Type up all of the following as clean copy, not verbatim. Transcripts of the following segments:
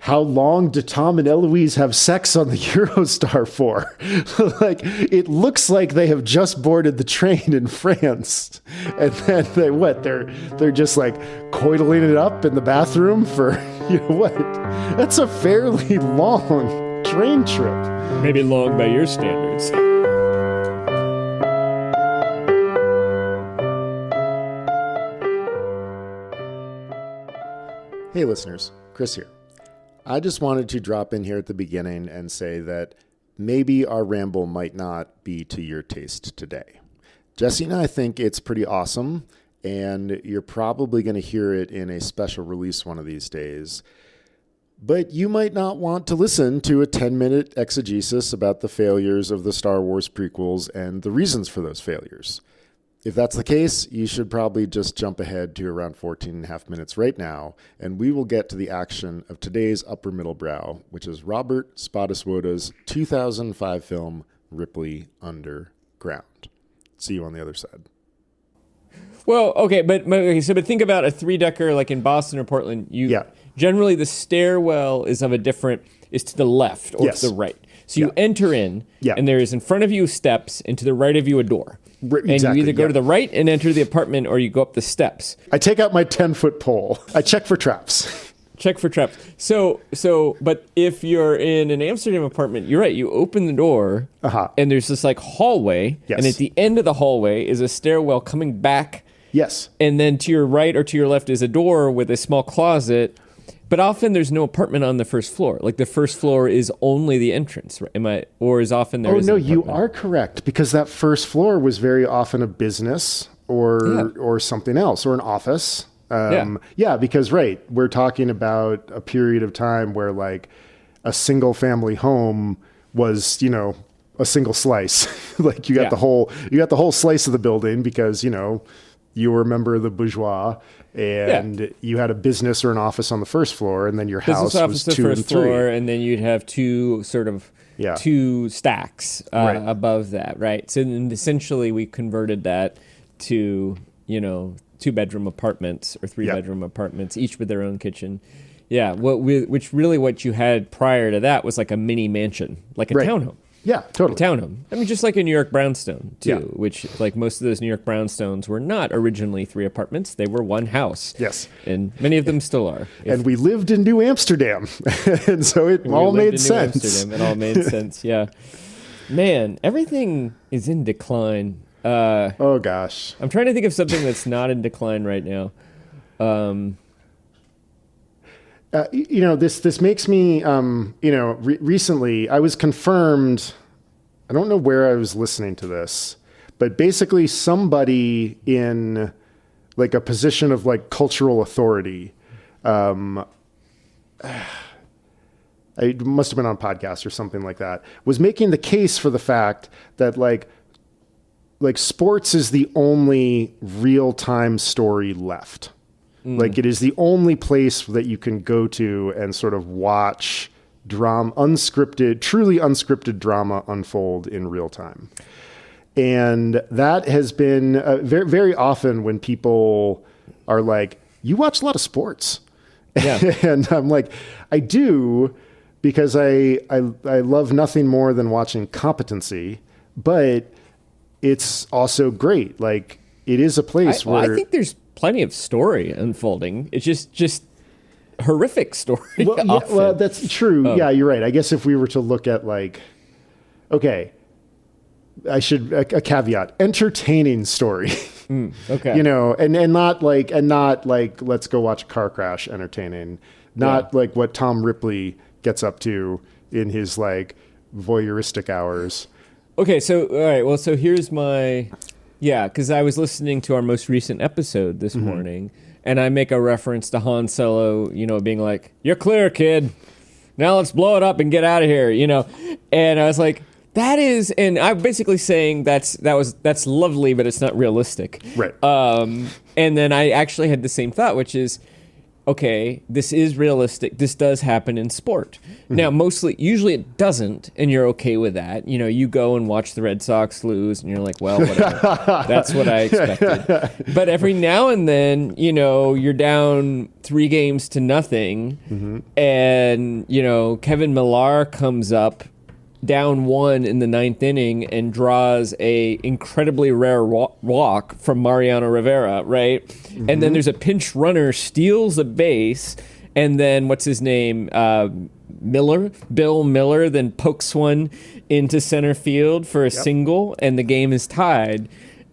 how long do Tom and Eloise have sex on the Eurostar for? Like, it looks like they have just boarded the train in France. And then they're just like coiling it up in the bathroom for, what? That's a fairly long train trip. Maybe long by your standards. Hey listeners, Chris here. I just wanted to drop in here at the beginning and say that maybe our ramble might not be to your taste today. Jesse and I think it's pretty awesome, and you're probably going to hear it in a special release one of these days. But you might not want to listen to a 10-minute exegesis about the failures of the Star Wars prequels and the reasons for those failures. If that's the case, you should probably just jump ahead to around 14 and a half minutes right now, and we will get to the action of today's upper middle brow, which is Roger Spotiswoode's 2005 film, Ripley Underground. See you on the other side. Well, okay, but think about a three-decker like in Boston or Portland. Generally, the stairwell is to the left or to the right. So you enter in, and there is in front of you steps, and to the right of you a door. Exactly, and you either go to the right and enter the apartment, or you go up the steps. I take out my 10-foot pole. I check for traps. But if you're in an Amsterdam apartment, you're right. You open the door, and there's this like hallway, and at the end of the hallway is a stairwell coming back. Yes. And then to your right or to your left is a door with a small closet. But often there's no apartment on the first floor. Like the first floor is only the entrance, right? Or is often there? Oh no, you are correct, because that first floor was very often a business or something else, or an office. Because we're talking about a period of time where like a single family home was, a single slice. Like you got the whole slice of the building because, you were a member of the bourgeois, and you had a business or an office on the first floor, and then your house was 2 and 3. And then you'd have two stacks above that, right? So then essentially we converted that to, 2-bedroom apartments or 3-bedroom apartments, each with their own kitchen. Yeah, what you had prior to that was like a mini mansion, like a townhome. Yeah, totally. A townhome. I mean, just like a New York brownstone, too, which, like most of those New York brownstones were not originally 3 apartments. They were one house. Yes. And many of them still are. And we lived in New Amsterdam. And so it all made sense. It all made sense, yeah. Man, everything is in decline. Oh, gosh. I'm trying to think of something that's not in decline right now. This makes me, recently I was confirmed, I don't know where I was listening to this, but basically somebody in like a position of like cultural authority, it must have been on a podcast or something like that, was making the case for the fact that like sports is the only real-time story left. Like it is the only place that you can go to and sort of watch truly unscripted drama unfold in real time. And that has been very, very often when people are like, you watch a lot of sports. Yeah. And I'm like, I do, because I love nothing more than watching competency, but it's also great. Like it is a place where I think there's plenty of story unfolding. It's just horrific story. Well, that's true. Yeah, you're right. I guess if we were to look at like, okay, a caveat, entertaining story. Okay. And not like let's go watch a car crash entertaining. Not like what Tom Ripley gets up to in his like voyeuristic hours. Okay, so all right, well, so here's my because I was listening to our most recent episode this morning, and I make a reference to Han Solo, being like, "You're clear, kid. Now let's blow it up and get out of here," And I was like, "That is," and I'm basically saying that's lovely, but it's not realistic, right? And then I actually had the same thought, which is, okay, this is realistic. This does happen in sport. Now, usually it doesn't, and you're okay with that. You know, you go and watch the Red Sox lose, and you're like, well, whatever. That's what I expected. But every now and then, you know, you're down 3-0, and, you know, Kevin Millar comes up down 1 in the 9th inning and draws a incredibly rare walk from Mariano Rivera, right? And then there's a pinch runner, steals a base, and then what's his name? Bill Miller, then pokes one into center field for a single, and the game is tied.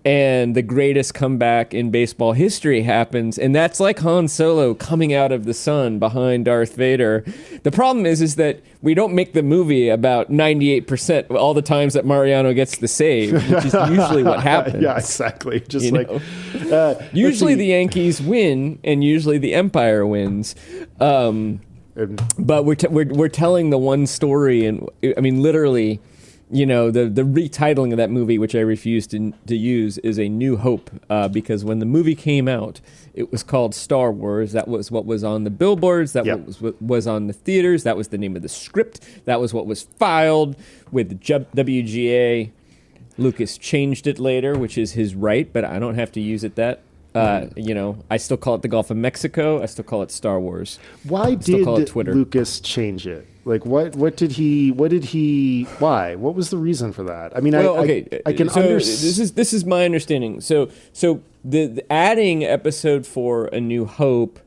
And the greatest comeback in baseball history happens, and that's like Han Solo coming out of the sun behind Darth Vader. The problem is that we don't make the movie about 98% of all the times that Mariano gets the save, which is usually what happens. Yeah, exactly. Just usually the Yankees win, and usually the Empire wins. But we're telling the one story, and I mean literally. You know, the retitling of that movie, which I refused to use, is A New Hope, because when the movie came out, it was called Star Wars. That was what was on the billboards. That was what was on the theaters. That was the name of the script. That was what was filed with the WGA. Lucas changed it later, which is his right, but I don't have to use it you know, I still call it the Gulf of Mexico. I still call it Star Wars. Why did Lucas change it? Like, why? What was the reason for that? I mean, I can understand. This is my understanding. So the adding episode 4, A New Hope,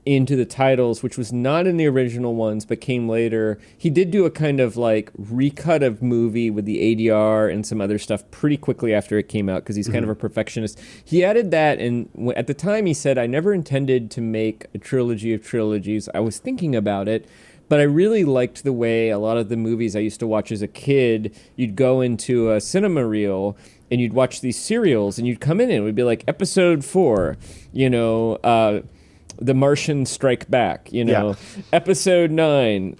into the titles, which was not in the original ones, but came later. He did do a kind of like recut of movie with the ADR and some other stuff pretty quickly after it came out, because he's kind of a perfectionist. He added that, and at the time he said, I never intended to make a trilogy of trilogies. I was thinking about it, but I really liked the way a lot of the movies I used to watch as a kid, you'd go into a cinema reel and you'd watch these serials, and you'd come in and it would be like episode 4, you know, The Martians Strike Back, you know, episode 9,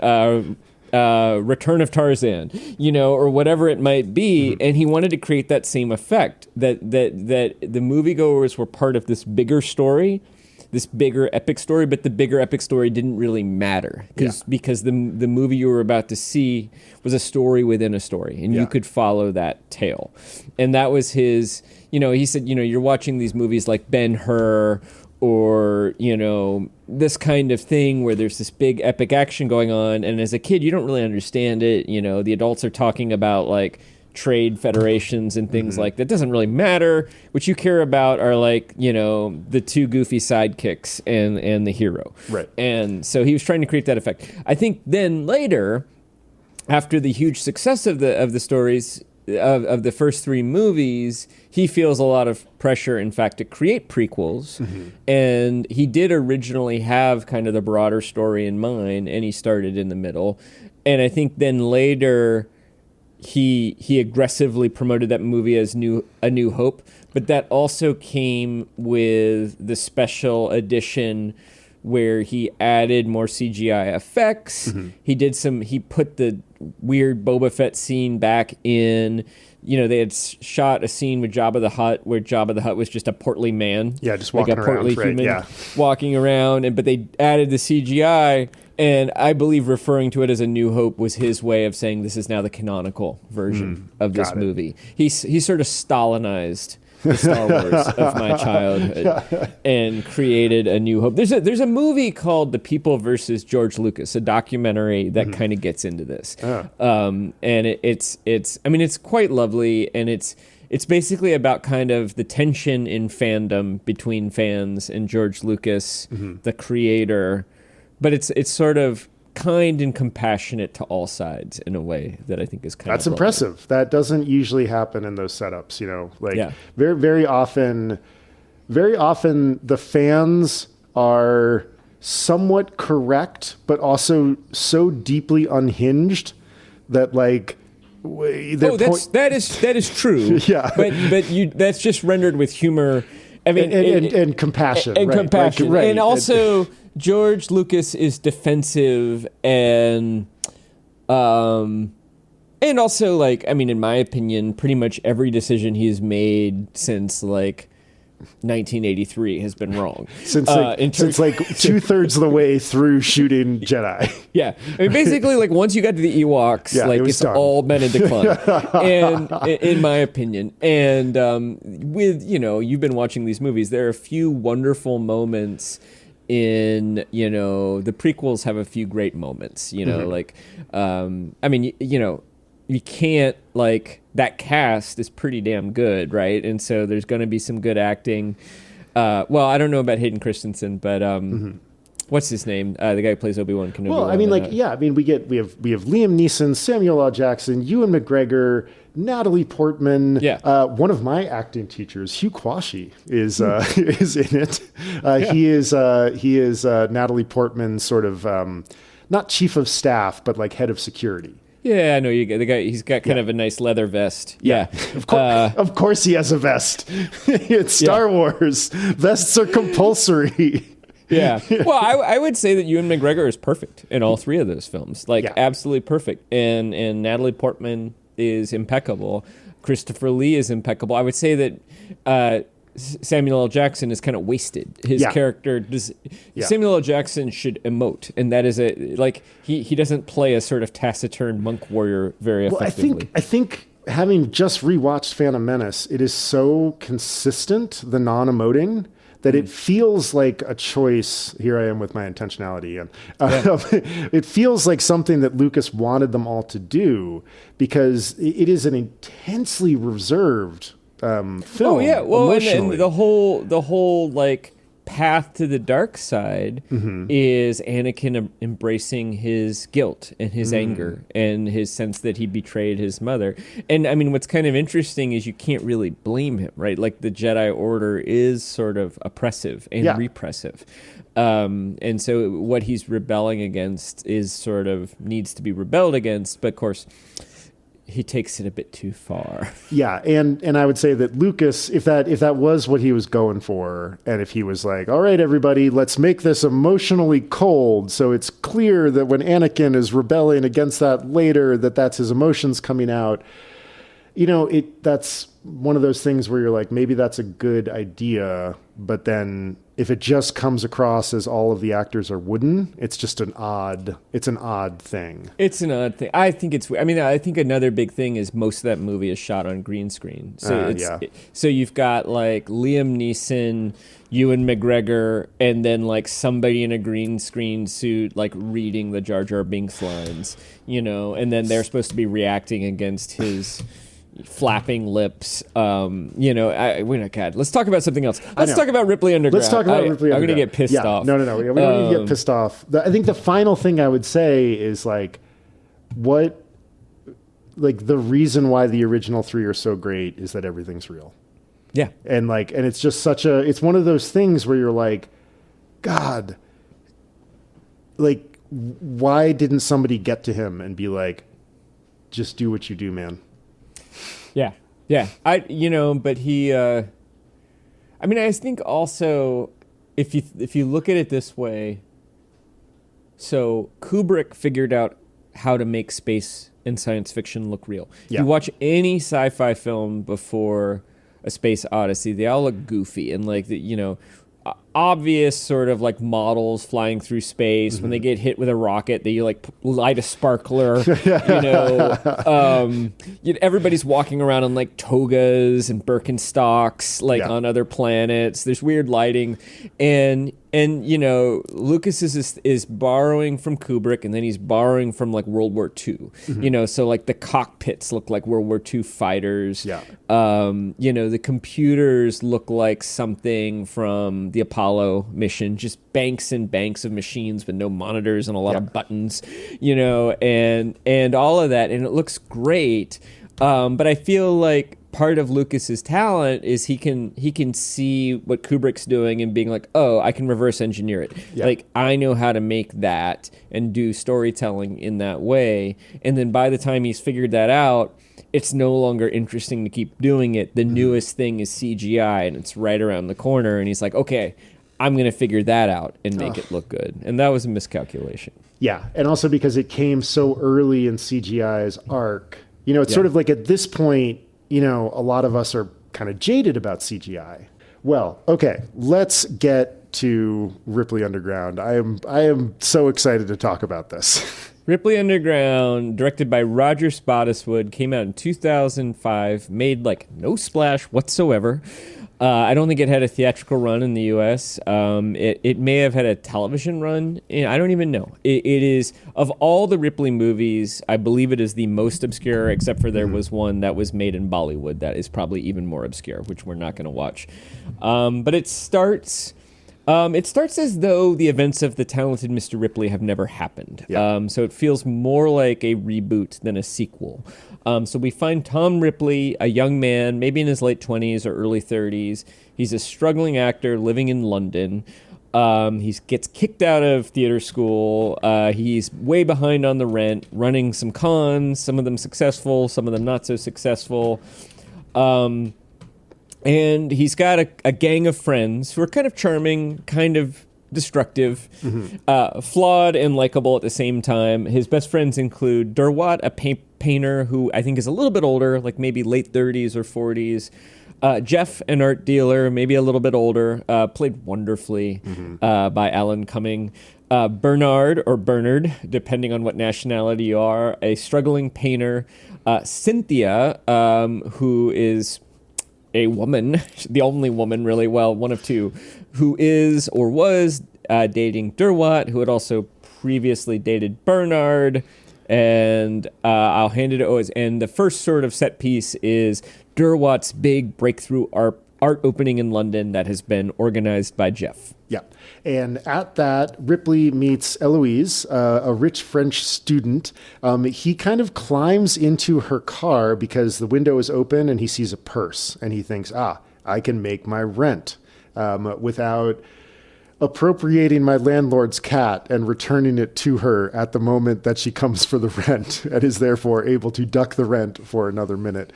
Return of Tarzan, you know, or whatever it might be. And he wanted to create that same effect, that the moviegoers were part of this bigger story, this bigger epic story, but the bigger epic story didn't really matter because the movie you were about to see was a story within a story, and you could follow that tale. And that was his, you know, he said, you know, you're watching these movies like Ben-Hur, or, you know, this kind of thing where there's this big epic action going on, and as a kid you don't really understand it. You know, the adults are talking about like trade federations and things like that. Doesn't really matter. What you care about are like, you know, the two goofy sidekicks and the hero. Right. And so he was trying to create that effect. I think then later, after the huge success of the stories of the first 3 movies, he feels a lot of pressure, in fact, to create prequels. And he did originally have kind of the broader story in mind, and he started in the middle. And I think then later he aggressively promoted that movie as A New Hope, but that also came with the special edition where he added more CGI effects. He put the weird Boba Fett scene back in. You know, they had shot a scene with Jabba the Hutt where Jabba the Hutt was just a portly man. Yeah, just walking like a portly around. Human walking around. But they added the CGI, and I believe referring to it as A New Hope was his way of saying this is now the canonical version of this movie. He sort of Stalinized the Star Wars of my childhood and created A New Hope. There's a movie called The People versus George Lucas, a documentary that kind of gets into this. And it's quite lovely, and it's basically about kind of the tension in fandom between fans and George Lucas, the creator. But it's sort of kind and compassionate to all sides in a way that I think is kind of lovely. Impressive. That doesn't usually happen in those setups, you know, like very, very often the fans are somewhat correct, but also so deeply unhinged that like, that is true. But that's just rendered with humor. I mean, and compassion. And right? compassion. Like, right. And also, George Lucas is defensive and also, like, I mean, in my opinion, pretty much every decision he's made since, like, 1983 has been wrong. Since like 2/3 of the way through shooting Jedi. Yeah. I mean, basically, like, once you got to the Ewoks, like, it's done. All been in decline, and in my opinion. And with, you know, you've been watching these movies, there are a few wonderful moments in, you know, the prequels have a few great moments, you know, like, I mean, you know, you can't, like, that cast is pretty damn good, right? And so there's going to be some good acting. Well, I don't know about Hayden Christensen, but what's his name? The guy who plays Obi-Wan Kenobi. Well, I mean, like, I mean, we have Liam Neeson, Samuel L. Jackson, Ewan McGregor, Natalie Portman. Yeah. One of my acting teachers, Hugh Quashie, is in it. He is Natalie Portman's sort of not chief of staff, but like head of security. Yeah, I know you get the guy. He's got kind of a nice leather vest. Yeah, of course he has a vest. It's Star Wars. Vests are compulsory. Yeah. Well, I would say that Ewan McGregor is perfect in all three of those films. Like, absolutely perfect. And Natalie Portman is impeccable. Christopher Lee is impeccable. I would say that Samuel L. Jackson is kind of wasted. His character does. Samuel L. Jackson should emote, and that is he doesn't play a sort of taciturn monk warrior very effectively. I think having just rewatched Phantom Menace, it is so consistent, the non-emoting, that it feels like a choice. Here I am with my intentionality. And it feels like something that Lucas wanted them all to do, because it is an intensely reserved film. Oh yeah, well, and the whole like path to the dark side is Anakin embracing his guilt and his anger and his sense that he betrayed his mother. And I mean, what's kind of interesting is you can't really blame him, right? Like, the Jedi Order is sort of oppressive and repressive. And so what he's rebelling against is sort of needs to be rebelled against, but of course he takes it a bit too far. Yeah, and I would say that Lucas, if that was what he was going for, and if he was like, all right, everybody, let's make this emotionally cold, so it's clear that when Anakin is rebelling against that later, that's his emotions coming out. You know, that's one of those things where you're like, maybe that's a good idea, but then if it just comes across as all of the actors are wooden, it's just an odd thing. It's an odd thing. I think I think another big thing is most of that movie is shot on green screen. So so you've got like Liam Neeson, Ewan McGregor, and then like somebody in a green screen suit like reading the Jar Jar Binks lines, you know, and then they're supposed to be reacting against his flapping lips. You know, let's talk about something else. Let's talk about Ripley Underground. Let's talk about Ripley Underground. I'm going to get pissed off. No. We don't need to get pissed off. I think the final thing I would say is like, the reason why the original three are so great is that everything's real. Yeah. And it's just it's one of those things where you're like, God, like, why didn't somebody get to him and be like, just do what you do, man? Yeah. But he, I mean, I think also, if you look at it this way, so Kubrick figured out how to make space and science fiction look real. Yeah. You watch any sci-fi film before A Space Odyssey, they all look goofy and like, obvious sort of like models flying through space. When they get hit with a rocket, they like light a sparkler. Everybody's walking around in like togas and Birkenstocks, like on other planets. There's weird lighting, and Lucas is borrowing from Kubrick, and then he's borrowing from like World War II. So like the cockpits look like World War II fighters. The computers look like something from the Apollo mission, just banks and banks of machines with no monitors and a lot of buttons, and all of that, and it looks great. But I feel like part of Lucas's talent is he can see what Kubrick's doing and being like, oh, I can reverse engineer it. Like, I know how to make that and do storytelling in that way. And then by the time he's figured that out, it's no longer interesting to keep doing it. The newest thing is CGI, and it's right around the corner. And he's like, okay, I'm going to figure that out and make it look good. And that was a miscalculation. Yeah, and also because it came so early in CGI's arc. It's sort of like at this point, a lot of us are kind of jaded about CGI. Well, okay, let's get to Ripley Underground. I am so excited to talk about this. Ripley Underground, directed by Roger Spotiswoode, came out in 2005, made like no splash whatsoever. I don't think it had a theatrical run in the U.S. It may have had a television run. I don't even know. It is, of all the Ripley movies, I believe it is the most obscure, except for there was one that was made in Bollywood that is probably even more obscure, which we're not going to watch. But it starts as though the events of the talented Mr. Ripley have never happened. Yeah. So it feels more like a reboot than a sequel. So we find Tom Ripley, a young man, maybe in his late 20s or early 30s. He's a struggling actor living in London. He gets kicked out of theater school. He's way behind on the rent, running some cons, some of them successful, some of them not so successful. And he's got a gang of friends who are kind of charming, kind of destructive, flawed and likable at the same time. His best friends include Durwat, a painter who I think is a little bit older, like maybe late 30s or 40s. Jeff, an art dealer, maybe a little bit older, played wonderfully by Alan Cumming. Bernard, or Bernard, depending on what nationality you are, a struggling painter. Cynthia, who is a woman, the only woman really, well, one of two, who is or was dating Durwat, who had also previously dated Bernard. And I'll hand it to and the first sort of set piece is Durwat's big breakthrough art opening in London that has been organized by Jeff. Yeah. And at that, Ripley meets Eloise, a rich French student. He kind of climbs into her car because the window is open and he sees a purse. And he thinks, I can make my rent without appropriating my landlord's cat and returning it to her at the moment that she comes for the rent and is therefore able to duck the rent for another minute.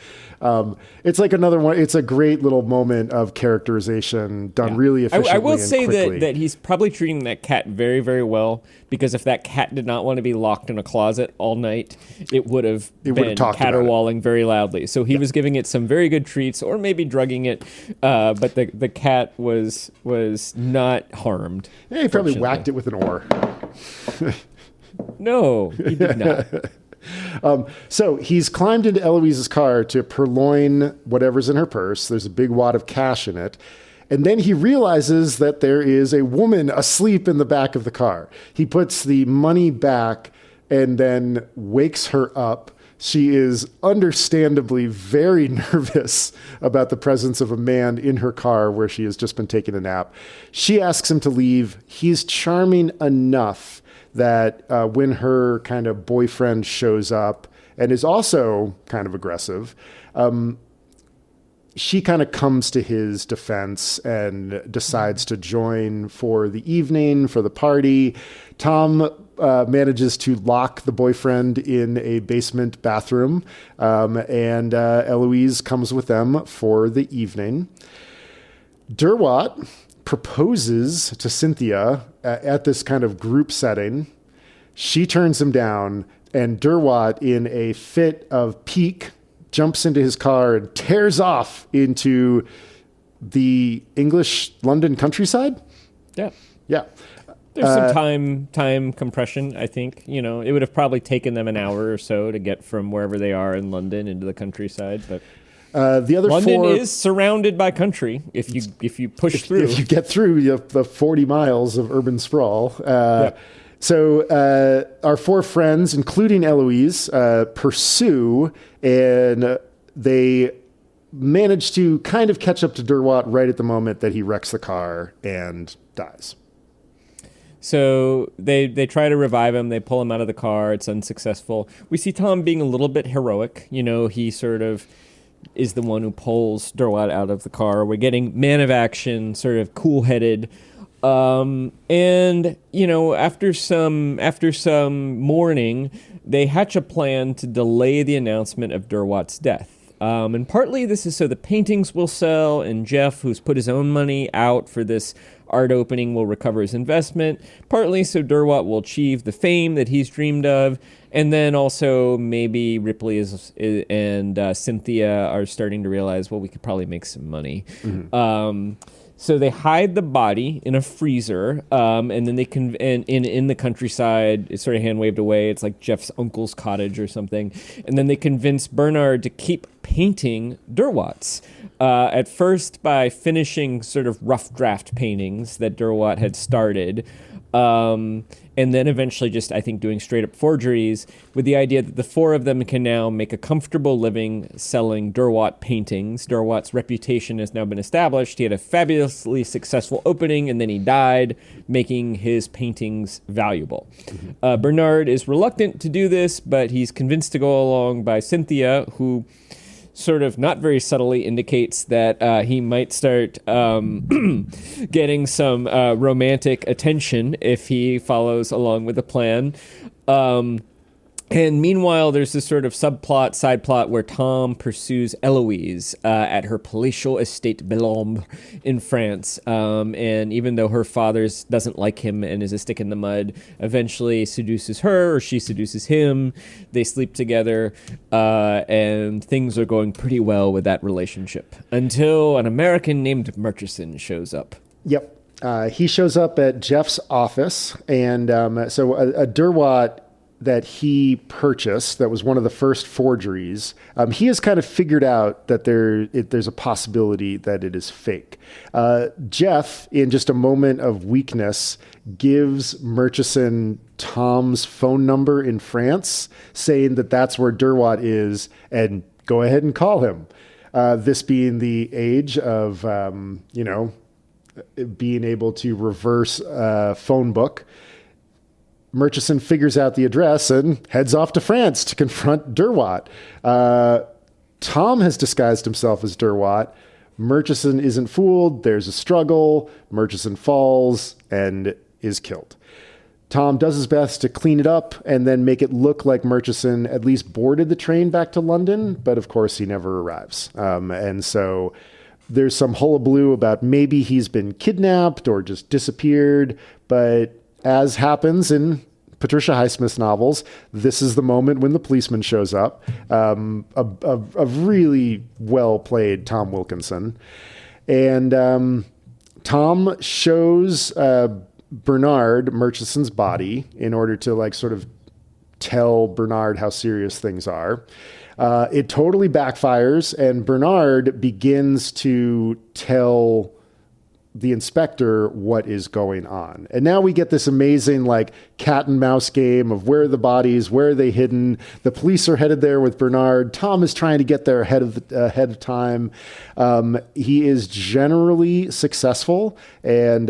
It's like another one. It's a great little moment of characterization done really efficiently. I will say quickly. that he's probably treating that cat very, very well, because if that cat did not want to be locked in a closet all night, it would have been caterwauling very loudly. So he was giving it some very good treats, or maybe drugging it, but the cat was not harmed. Yeah, he probably whacked it with an oar. No, he did not. So he's climbed into Eloise's car to purloin whatever's in her purse. There's a big wad of cash in it. And then he realizes that there is a woman asleep in the back of the car. He puts the money back and then wakes her up. She is understandably very nervous about the presence of a man in her car where she has just been taking a nap. She asks him to leave. He's charming enough that when her kind of boyfriend shows up and is also kind of aggressive, she kind of comes to his defense and decides to join for the evening, for the party. Tom manages to lock the boyfriend in a basement bathroom, and Eloise comes with them for the evening. Durwat proposes to Cynthia at this kind of group setting. She turns him down, and Durwat, in a fit of pique, jumps into his car and tears off into the English London countryside. Yeah. Yeah. There's some time compression, I think. You know, it would have probably taken them an hour or so to get from wherever they are in London into the countryside, but the other London is surrounded by country if you push through. If you get through the 40 miles of urban sprawl. So our four friends, including Eloise, pursue, and they manage to kind of catch up to Durwat right at the moment that he wrecks the car and dies. So they try to revive him. They pull him out of the car. It's unsuccessful. We see Tom being a little bit heroic. You know, he sort of is the one who pulls Durwat out of the car. We're getting man of action, sort of cool-headed. And, you know, after some mourning, they hatch a plan to delay the announcement of Durwat's death. And partly this is so the paintings will sell, and Jeff, who's put his own money out for this art opening will recover his investment, partly so Derwat will achieve the fame that he's dreamed of, and then also maybe Ripley and Cynthia are starting to realize, well, we could probably make some money. So they hide the body in a freezer, and then they in the countryside. It's sort of hand waved away. It's like Jeff's uncle's cottage or something. And then they convince Bernard to keep painting Derwat's. At first by finishing sort of rough draft paintings that Derwat had started. And then eventually just, I think, doing straight up forgeries with the idea that the four of them can now make a comfortable living selling Derwat paintings. Derwat's reputation has now been established. He had a fabulously successful opening, and then he died, making his paintings valuable. Bernard is reluctant to do this, but he's convinced to go along by Cynthia, who sort of not very subtly indicates that he might start getting some romantic attention if he follows along with the plan. And meanwhile, there's this sort of side plot where Tom pursues Eloise at her palatial estate Belombre in France. And even though her father doesn't like him and is a stick in the mud, eventually seduces her, or she seduces him. They sleep together, and things are going pretty well with that relationship until an American named Murchison shows up. Yep. He shows up at Jeff's office, and so a Derwat that he purchased, that was one of the first forgeries, he has kind of figured out that there's a possibility that it is fake. Jeff, in just a moment of weakness, gives Murchison Tom's phone number in France, saying that that's where Derwat is, and go ahead and call him. This being the age of, being able to reverse a phone book. Murchison figures out the address and heads off to France to confront Derwat. Tom has disguised himself as Derwat. Murchison isn't fooled. There's a struggle. Murchison falls and is killed. Tom does his best to clean it up and then make it look like Murchison at least boarded the train back to London, but of course he never arrives. And so there's some hullabaloo about maybe he's been kidnapped or just disappeared, but as happens in Patricia Highsmith's novels, this is the moment when the policeman shows up. A really well-played Tom Wilkinson. And Tom shows Bernard Murchison's body in order to sort of tell Bernard how serious things are. It totally backfires, and Bernard begins to tell the inspector what is going on. And now we get this amazing cat and mouse game of where are the bodies, where are they hidden. The police are headed there with Bernard. Tom is trying to get there ahead of time. He is generally successful, and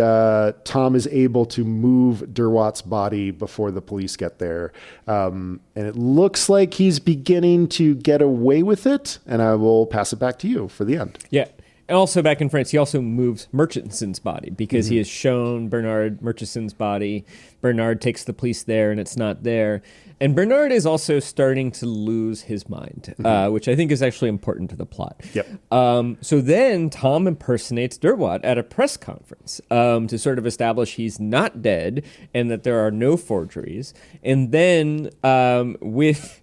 Tom is able to move Derwat's body before the police get there. And it looks like he's beginning to get away with it, and I will pass it back to you for the end. Yeah. And also back in France, he also moves Murchison's body because he has shown Bernard Murchison's body. Bernard takes the police there and it's not there. And Bernard is also starting to lose his mind, which I think is actually important to the plot. Yep. So then Tom impersonates Derwat at a press conference to sort of establish he's not dead and that there are no forgeries. And then with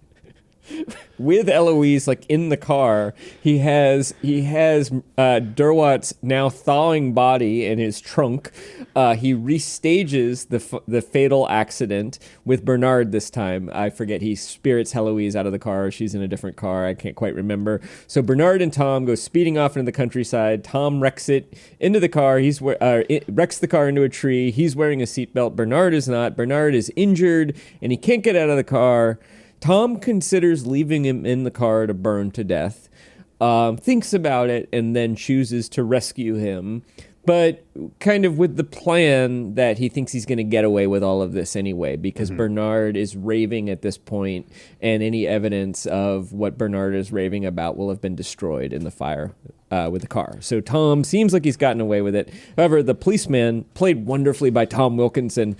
Eloise in the car, he has Derwat's now thawing body in his trunk. He restages the fatal accident with Bernard this time. I forget, he spirits Eloise out of the car. She's in a different car. I can't quite remember. So Bernard and Tom go speeding off into the countryside. Tom wrecks it into the car. Wrecks the car into a tree. He's wearing a seatbelt. Bernard is not. Bernard is injured and he can't get out of the car. Tom considers leaving him in the car to burn to death, thinks about it, and then chooses to rescue him, but kind of with the plan that he thinks he's going to get away with all of this anyway, because Bernard is raving at this point, and any evidence of what Bernard is raving about will have been destroyed in the fire with the car. So Tom seems like he's gotten away with it. However, the policeman, played wonderfully by Tom Wilkinson,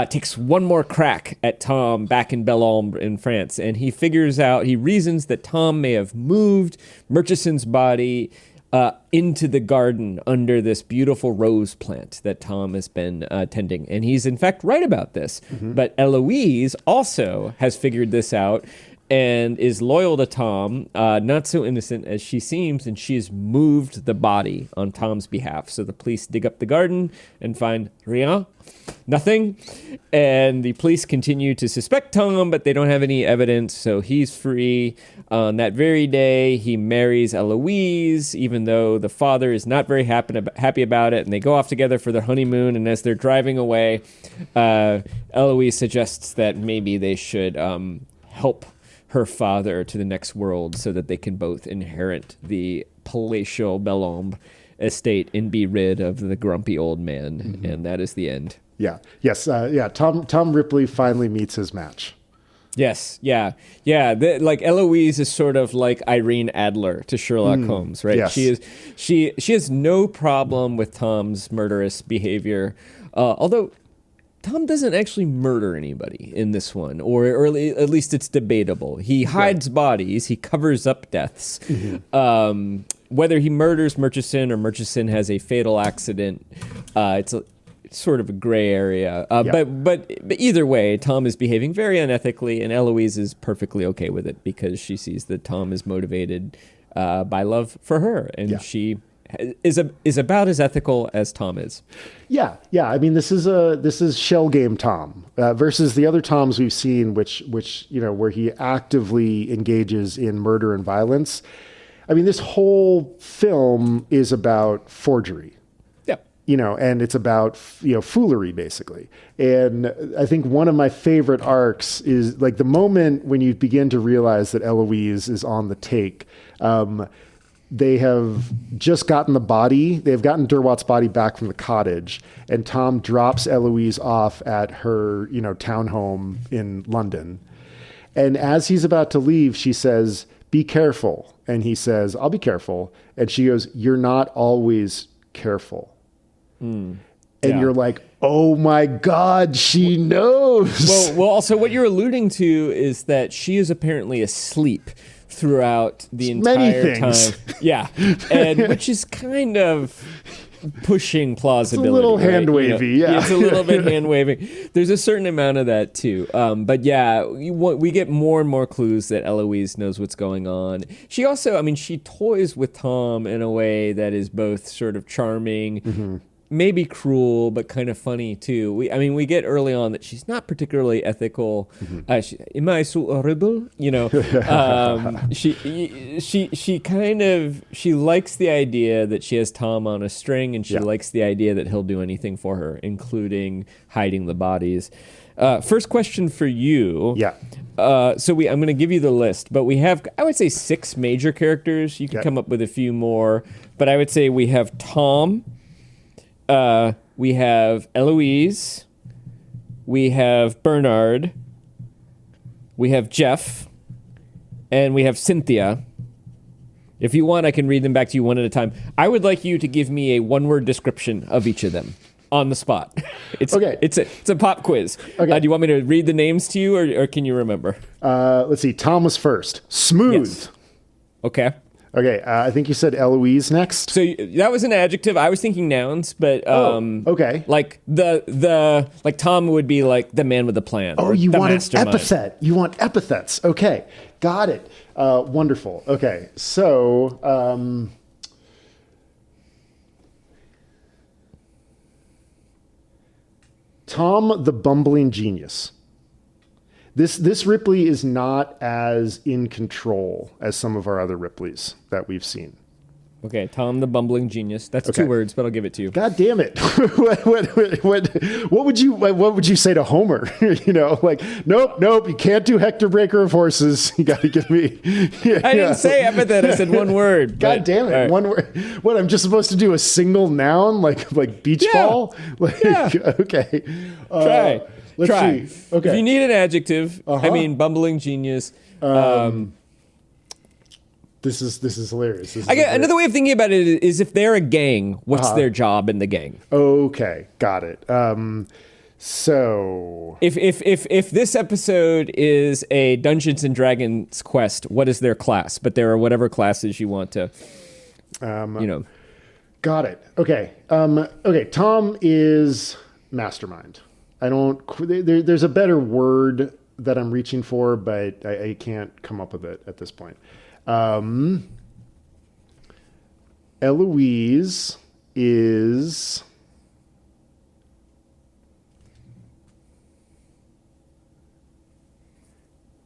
takes one more crack at Tom back in Belombre in France, and he reasons that Tom may have moved Murchison's body into the garden under this beautiful rose plant that Tom has been tending. And he's, in fact, right about this. But Eloise also has figured this out and is loyal to Tom, not so innocent as she seems, and she has moved the body on Tom's behalf. So the police dig up the garden and find rien, nothing, and the police continue to suspect Tom, but they don't have any evidence, so he's free. On that very day, he marries Eloise, even though the father is not very happy about it, and they go off together for their honeymoon, and as they're driving away, Eloise suggests that maybe they should help her father to the next world so that they can both inherit the palatial Belombre estate and be rid of the grumpy old man. And that is the end. Yeah. Yes. Tom Ripley finally meets his match. Yes. Yeah. Yeah. Like Eloise is sort of like Irene Adler to Sherlock Holmes, right? Yes. She has no problem with Tom's murderous behavior, although Tom doesn't actually murder anybody in this one, or at least it's debatable. He hides bodies, he covers up deaths. Whether he murders Murchison or Murchison has a fatal accident, it's sort of a gray area. But either way, Tom is behaving very unethically, and Eloise is perfectly okay with it because she sees that Tom is motivated by love for her, and she is about as ethical as Tom is. Yeah. I mean, this is shell game Tom versus the other Toms we've seen, which where he actively engages in murder and violence. I mean, this whole film is about forgery. And it's about, foolery, basically. And I think one of my favorite arcs is like the moment when you begin to realize that Eloise is on the take. They have just gotten they've gotten Derwatt's body back from the cottage, and Tom drops Eloise off at her, townhome in London. And as he's about to leave, she says, "Be careful." And he says, "I'll be careful." And she goes, "You're not always careful." And you're like, oh my God, she knows. Well, also what you're alluding to is that she is apparently asleep throughout the entire time. Yeah. And which is kind of pushing plausibility. It's a little hand wavy, It's a little bit hand waving. There's a certain amount of that too. But yeah, we get more and more clues that Eloise knows what's going on. She also, she toys with Tom in a way that is both sort of charming, maybe cruel, but kind of funny too. We get early on that she's not particularly ethical. Am I so horrible? She likes the idea that she has Tom on a string, and she likes the idea that he'll do anything for her, including hiding the bodies. First question for you. Yeah. I'm going to give you the list, but we have, I would say, 6 major characters. You can come up with a few more, but I would say we have Tom. We have Eloise, we have Bernard, we have Jeff, and we have Cynthia. If you want, I can read them back to you one at a time. I would like you to give me a one-word description of each of them on the spot. Okay. It's a pop quiz. Okay. Do you want me to read the names to you, or can you remember? Let's see. Tom was first. Smooth. Yes. Okay. Okay, I think you said Eloise next. So that was an adjective. I was thinking nouns, but okay. Like like Tom would be like the man with the plan. Oh, you want an epithet. You want epithets. Okay, got it. Wonderful. Okay, so Tom the bumbling genius. This Ripley is not as in control as some of our other Ripleys that we've seen. Okay, Tom the bumbling genius. That's 2 words, but I'll give it to you. God damn it! What would you say to Homer? Nope. You can't do Hector Breaker of Horses. You got to give me. I didn't say epithet. I said one word. God damn it! Right. One word. What? I'm just supposed to do a single noun like beach ball? Okay. Try. Let's see. Okay. If you need an adjective, bumbling genius. This is hilarious. Another way of thinking about it is if they're a gang, what's their job in the gang? Okay, got it. So if this episode is a Dungeons and Dragons quest, what is their class? But there are whatever classes you want to. Got it. Okay. Okay. Tom is mastermind. There's a better word that I'm reaching for, but I can't come up with it at this point. Eloise is...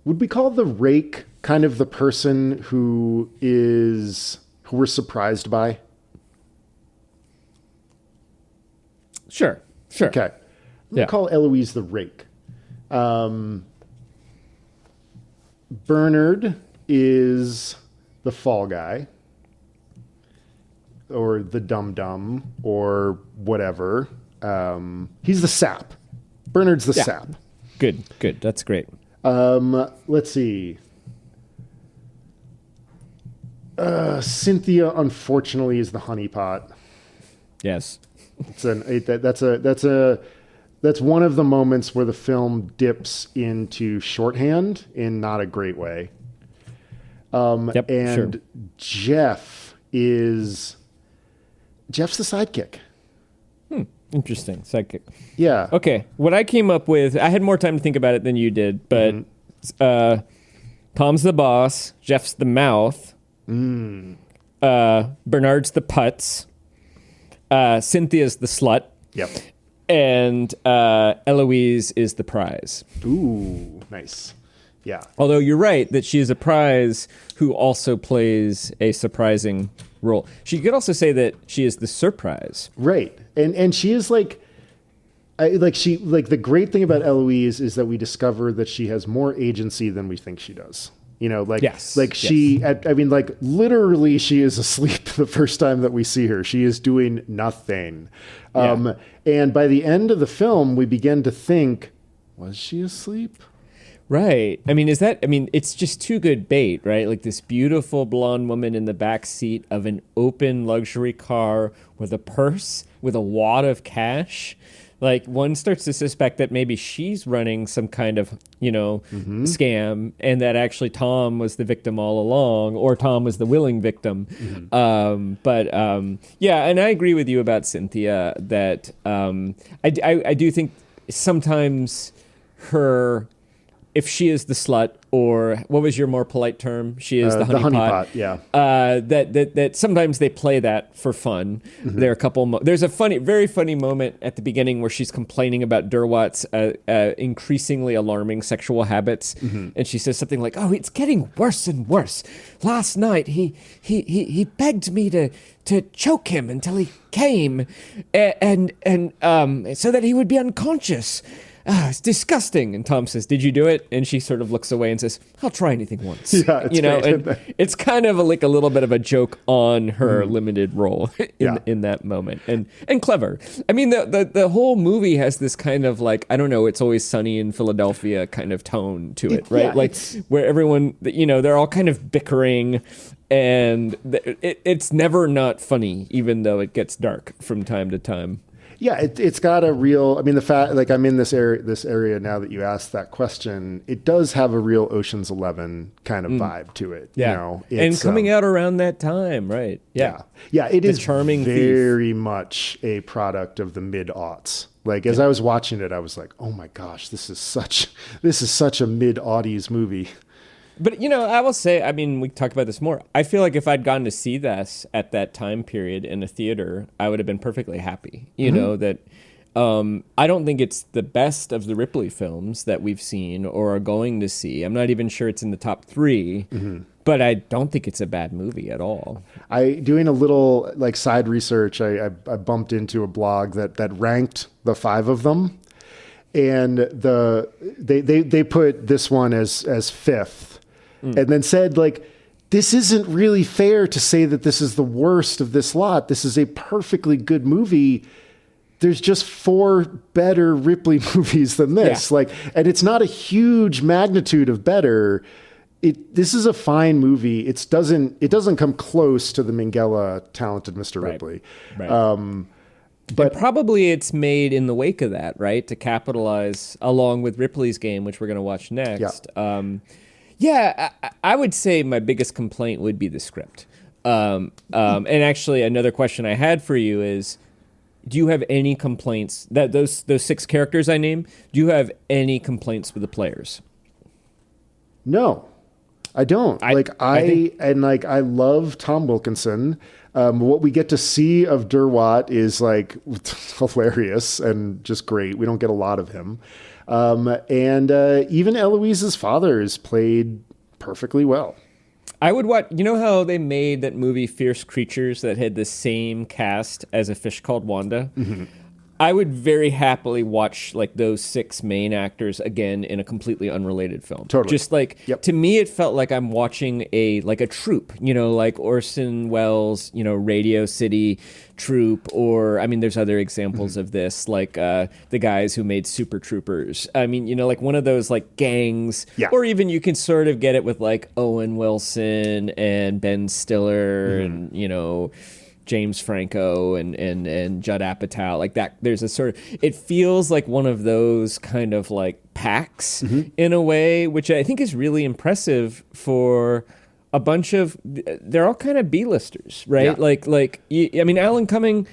Would we call the rake kind of the person who we're surprised by? Sure. Okay. We'll call Eloise the rake. Bernard is the fall guy, or the dum-dum, or whatever. He's the sap. Bernard's the sap. Good. That's great. Let's see. Cynthia, unfortunately, is the honeypot. Yes. That's one of the moments where the film dips into shorthand in not a great way. Jeff's the sidekick. Interesting. Sidekick. Yeah. Okay. What I came up with, I had more time to think about it than you did, but Tom's the boss, Jeff's the mouth, Bernard's the putz, Cynthia's the slut. Yep. And Eloise is the prize. Ooh, nice. Yeah. Although you're right that she is a prize who also plays a surprising role. She could also say that she is the surprise. Right. And she is like the great thing about Eloise is that we discover that she has more agency than we think she does. Literally she is asleep the first time that we see her. She is doing nothing. And by the end of the film, we begin to think, was she asleep? Right. It's just too good bait, right? Like this beautiful blonde woman in the back seat of an open luxury car with a purse with a wad of cash. Like one starts to suspect that maybe she's running some kind of, scam, and that actually Tom was the victim all along, or Tom was the willing victim. And I agree with you about Cynthia that I do think sometimes if she is the slut, or what was your more polite term? She is the honeypot. Yeah. That sometimes they play that for fun. There are a couple. There's a very funny moment at the beginning where she's complaining about Derwat's increasingly alarming sexual habits, and she says something like, "Oh, it's getting worse and worse. Last night he begged me to choke him until he came, and so that he would be unconscious." It's disgusting. And Tom says, "Did you do it?" And she sort of looks away and says, "I'll try anything once." Yeah, and it's kind of like a little bit of a joke on her limited role in that moment, and clever. I mean, the whole movie has this kind of like, I don't know, It's Always Sunny in Philadelphia kind of tone to it, right? Where everyone, they're all kind of bickering. And it's never not funny, even though it gets dark from time to time. Yeah, it's got a real. I mean, the fact, like, I'm in this area now that you asked that question. It does have a real Ocean's 11 kind of vibe to it. Yeah, and coming out around that time, right? Yeah. It is charming, very much a product of the mid-aughts. Like, as I was watching it, I was like, oh my gosh, this is such a mid-aughties movie. But, I will say, we talked about this more. I feel like if I'd gone to see this at that time period in a theater, I would have been perfectly happy. That I don't think it's the best of the Ripley films that we've seen or are going to see. I'm not even sure it's in the top 3, but I don't think it's a bad movie at all. Doing a little side research, I bumped into a blog that ranked the 5 of them. And they put this one as 5th. And then said, this isn't really fair to say that this is the worst of this lot. This is a perfectly good movie. There's just 4 better Ripley movies than this. Yeah. And it's not a huge magnitude of better. This is a fine movie. It doesn't come close to the Minghella Talented Mr. Ripley. Right. But probably it's made in the wake of that, right? To capitalize along with Ripley's Game, which we're going to watch next. I would say my biggest complaint would be the script. And actually, another question I had for you is, do you have any complaints that those 6 characters I named? Do you have any complaints with the players? No, I don't. I love Tom Wilkinson. What we get to see of Derwat is like hilarious and just great. We don't get a lot of him. And even Eloise's father is played perfectly well. I would watch. You know how they made that movie Fierce Creatures that had the same cast as A Fish Called Wanda? Mm-hmm. I would very happily watch like those 6 main actors again in a completely unrelated film. Totally. Just like, to me, it felt like I'm watching a troupe, like Orson Welles, Radio City troupe, or, I mean, there's other examples of this, like the guys who made Super Troopers. I mean, like one of those like gangs, or even you can sort of get it with like Owen Wilson and Ben Stiller and, James Franco and Judd Apatow, like that. There's a sort of, it feels like one of those kind of like packs in a way, which I think is really impressive for a bunch of, they're all kind of B-listers, right? I mean, Alan Cumming,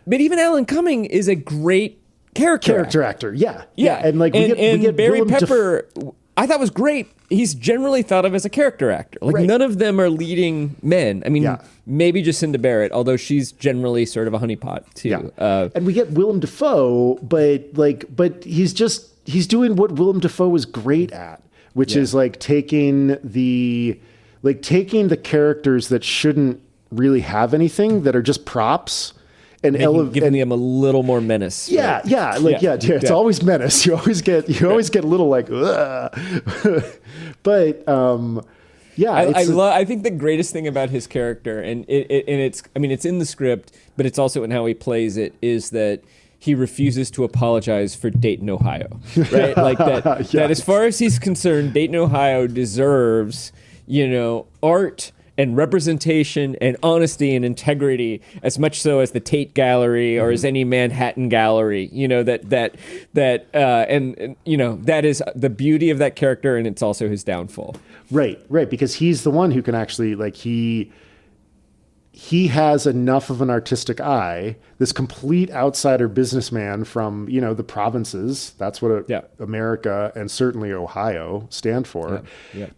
but even Alan Cumming is a great character actor. Yeah. And like we get Barry Pepper, I thought was great. He's generally thought of as a character actor. Like none of them are leading men. I mean, maybe Jacinda Barrett, although she's generally sort of a honeypot too. Yeah. And we get Willem Dafoe, but he's doing what Willem Dafoe was great at, which is like taking the characters that shouldn't really have anything, that are just props, and giving them a little more menace. It's always menace. You always get a little like, but I think the greatest thing about his character, and it's in the script, but it's also in how he plays it, is that he refuses to apologize for Dayton, Ohio, right? Like that. That as far as he's concerned, Dayton, Ohio deserves, art and representation and honesty and integrity as much so as the Tate Gallery or as any Manhattan gallery, that is the beauty of that character, and it's also his downfall. Right. Because he's the one who can actually, like, he has enough of an artistic eye, this complete outsider businessman from, the provinces. That's what America and certainly Ohio stand for.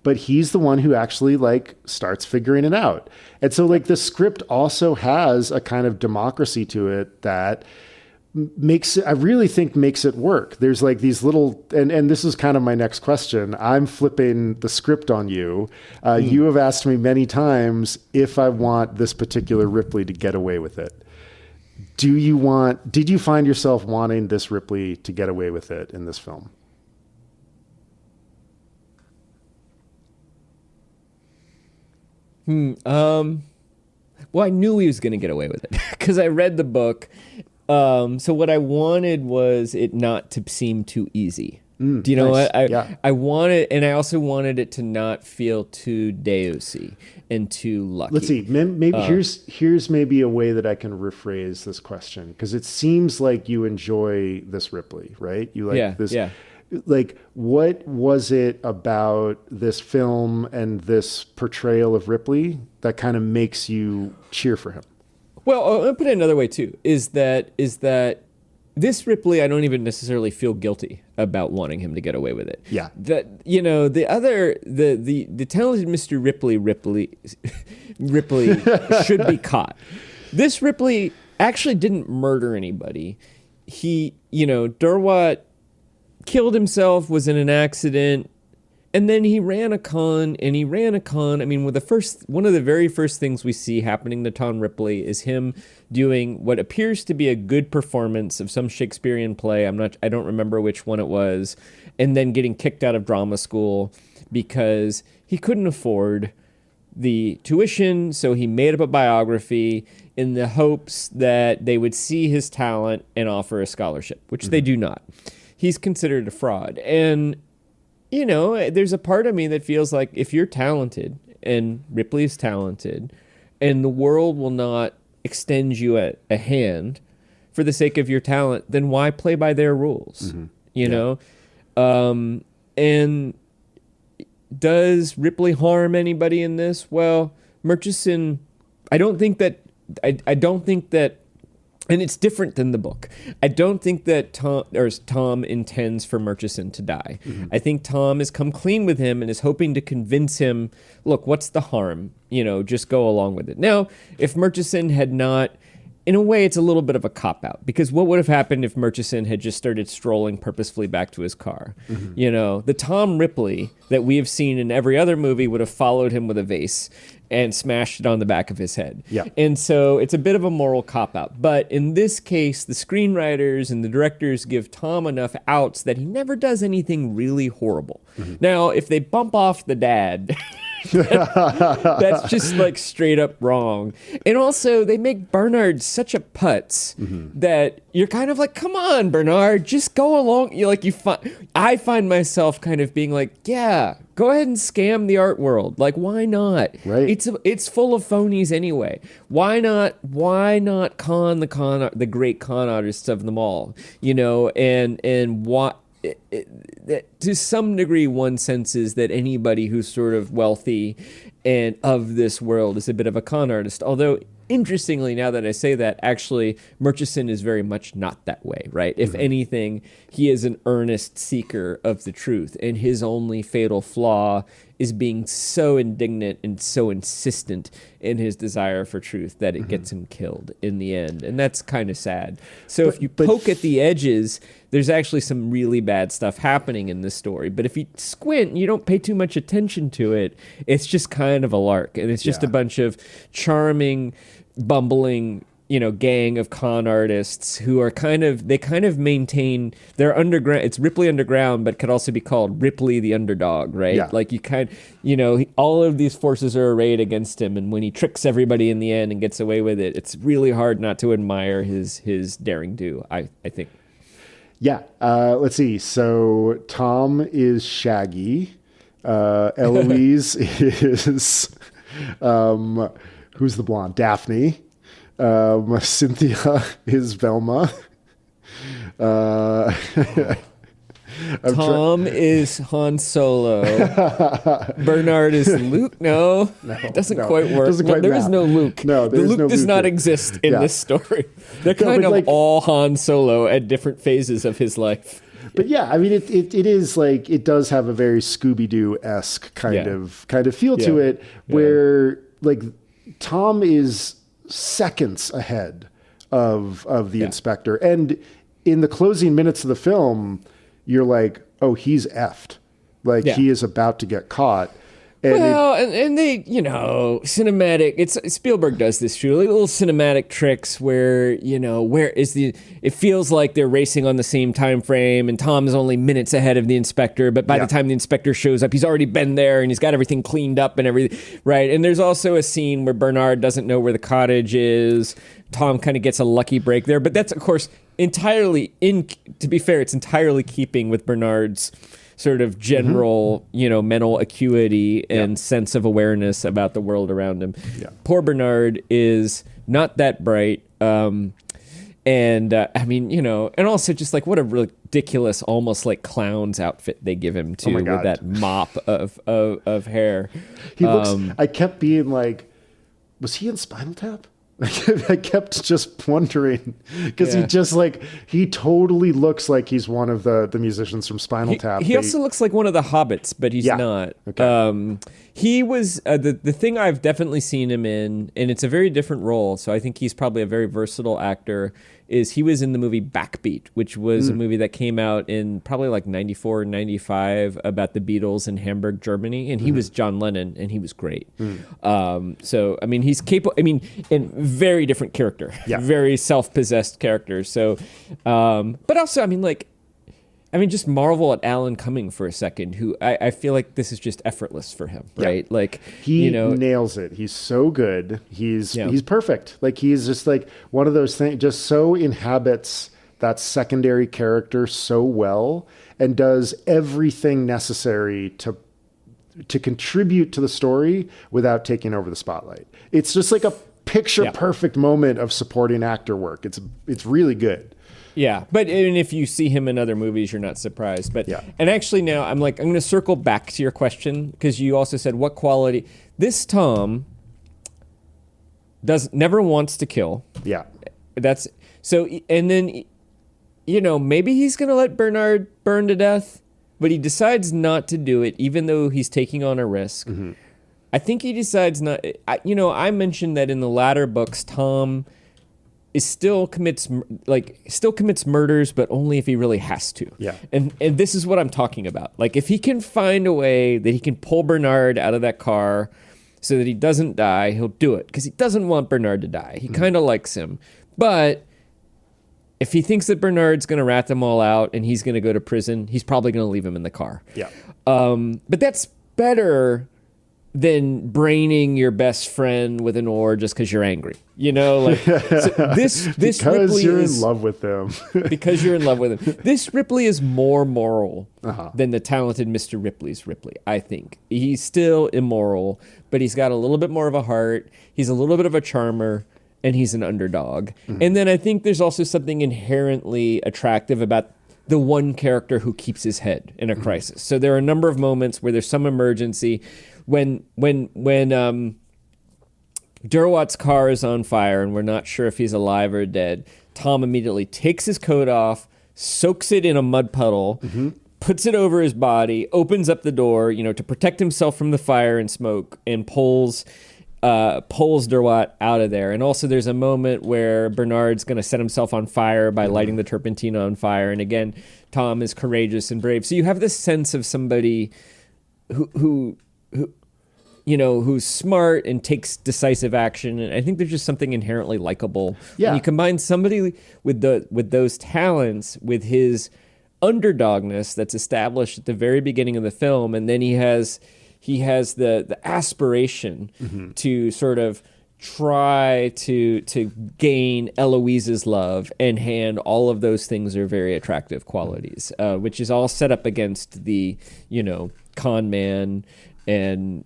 But he's the one who actually like starts figuring it out. And so like the script also has a kind of democracy to it that makes it work. There's like these little, and this is kind of my next question. I'm flipping the script on you. You have asked me many times if I want this particular Ripley to get away with it. Did you find yourself wanting this Ripley to get away with it in this film? Well, I knew he was going to get away with it because I read the book. So what I wanted was it not to seem too easy. Do you know what? I wanted, and I also wanted it to not feel too Deus-y and too lucky. Let's see. Maybe here's maybe a way that I can rephrase this question, because it seems like you enjoy this Ripley, right? You like this. Yeah. Like, what was it about this film and this portrayal of Ripley that kind of makes you cheer for him? Well, I'll put it another way too, is that this Ripley, I don't even necessarily feel guilty about wanting him to get away with it. Yeah. The talented Mr. Ripley should be caught. This Ripley actually didn't murder anybody. He, Derwat killed himself, was in an accident. And then he ran a con. I mean, one of the very first things we see happening to Tom Ripley is him doing what appears to be a good performance of some Shakespearean play. I don't remember which one it was. And then getting kicked out of drama school because he couldn't afford the tuition. So he made up a biography in the hopes that they would see his talent and offer a scholarship, which they do not. He's considered a fraud. And there's a part of me that feels like if you're talented, and Ripley's talented, and the world will not extend you a hand for the sake of your talent, then why play by their rules? And does Ripley harm anybody in this? Well, Murchison I don't think that I don't think that, and it's different than the book. I don't think that Tom intends for Murchison to die. Mm-hmm. I think Tom has come clean with him and is hoping to convince him, look, what's the harm? Just go along with it. Now, if Murchison had not, in a way, it's a little bit of a cop-out, because what would have happened if Murchison had just started strolling purposefully back to his car? Mm-hmm. The Tom Ripley that we have seen in every other movie would have followed him with a vase and smashed it on the back of his head. Yeah. And so it's a bit of a moral cop-out. But in this case, the screenwriters and the directors give Tom enough outs that he never does anything really horrible. Mm-hmm. Now, if they bump off the dad... that's just like straight up wrong. And also they make Bernard such a putz that you're kind of like, come on, Bernard, just go along. I find myself kind of being like, yeah, go ahead and scam the art world. Like, why not? Right. It's full of phonies anyway. Why not con the great con artists of them all? And what to some degree, one senses that anybody who's sort of wealthy and of this world is a bit of a con artist. Although, interestingly, now that I say that, actually, Murchison is very much not that way, right? If anything, he is an earnest seeker of the truth, and his only fatal flaw is being so indignant and so insistent in his desire for truth that it gets him killed in the end. And that's kind of sad. So if you poke at the edges, there's actually some really bad stuff happening in this story. But if you squint and you don't pay too much attention to it, it's just kind of a lark. And it's just a bunch of charming, bumbling, gang of con artists who are kind of maintain their underground. It's Ripley Underground, but could also be called Ripley the Underdog, right? Yeah. Like all of these forces are arrayed against him, and when he tricks everybody in the end and gets away with it, it's really hard not to admire his daring do, I think. Yeah. Let's see. So Tom is Shaggy. Eloise is who's the blonde? Daphne. Cynthia is Velma. Tom is Han Solo. Bernard is Luke. No, it doesn't quite work. There is no Luke. No, the Luke does not exist in this story. They're kind of all Han Solo at different phases of his life. But yeah, I mean, it is like, it does have a very Scooby-Doo-esque kind of feel to it, where like Tom is seconds ahead of the inspector, and in the closing minutes of the film, you're like, oh, he's effed. Like he is about to get caught. And and they, cinematic. It's Spielberg does this too. Like little cinematic tricks where it feels like they're racing on the same time frame, and Tom is only minutes ahead of the inspector. But by the time the inspector shows up, he's already been there and he's got everything cleaned up and everything, right? And there's also a scene where Bernard doesn't know where the cottage is. Tom kind of gets a lucky break there, but that's of course entirely to be fair, it's entirely keeping with Bernard's sort of general, mental acuity and sense of awareness about the world around him. Yeah. Poor Bernard is not that bright. And also just like what a ridiculous, almost like clown's outfit they give him too, with that mop of hair. He looks, I kept being like, was he in Spinal Tap? I kept just wondering because he totally looks like he's one of the musicians from Spinal Tap. He also looks like one of the hobbits, but he's not. Okay. He was the thing I've definitely seen him in, and it's a very different role. So I think he's probably a very versatile actor. Is he was in the movie Backbeat, which was a movie that came out in probably like 94, 95 about the Beatles in Hamburg, Germany. And he was John Lennon, and he was great. So, I mean, he's capable, in very different character, very self-possessed character. So, but also, just marvel at Alan Cumming for a second, who I feel like this is just effortless for him, right? Yeah. Like he nails it. He's so good. He's perfect. Like he's just like one of those things, just so inhabits that secondary character so well and does everything necessary to contribute to the story without taking over the spotlight. It's just like a picture perfect moment of supporting actor work. It's really good. Yeah, but if you see him in other movies, you're not surprised. But and actually now I'm going to circle back to your question, because you also said what quality. This Tom never wants to kill. Yeah. That's so, and then, maybe he's going to let Bernard burn to death, but he decides not to do it, even though he's taking on a risk. Mm-hmm. I think he decides not. I mentioned that in the latter books, Tom still commits murders, but only if he really has to. Yeah. And this is what I'm talking about. Like, if he can find a way that he can pull Bernard out of that car so that he doesn't die, he'll do it, because he doesn't want Bernard to die. He kind of likes him. But if he thinks that Bernard's going to rat them all out and he's going to go to prison, he's probably going to leave him in the car. Yeah. But that's better than braining your best friend with an oar just because you're angry. So this because Ripley you're is, in love with them. because you're in love with him. This Ripley is more moral than the talented Mr. Ripley's Ripley, I think. He's still immoral, but he's got a little bit more of a heart. He's a little bit of a charmer, and he's an underdog. Mm-hmm. And then I think there's also something inherently attractive about the one character who keeps his head in a crisis. So there are a number of moments where there's some emergency. When Durwat's car is on fire and we're not sure if he's alive or dead, Tom immediately takes his coat off, soaks it in a mud puddle, puts it over his body, opens up the door, to protect himself from the fire and smoke, and pulls Durwat out of there. And also there's a moment where Bernard's going to set himself on fire by lighting the turpentine on fire. And again, Tom is courageous and brave. So you have this sense of somebody who's smart and takes decisive action. And I think there's just something inherently likable. Yeah. When you combine somebody with those talents with his underdogness that's established at the very beginning of the film, and then he has the aspiration to sort of try to gain Eloise's love, and hand all of those things are very attractive qualities, which is all set up against the, con man and,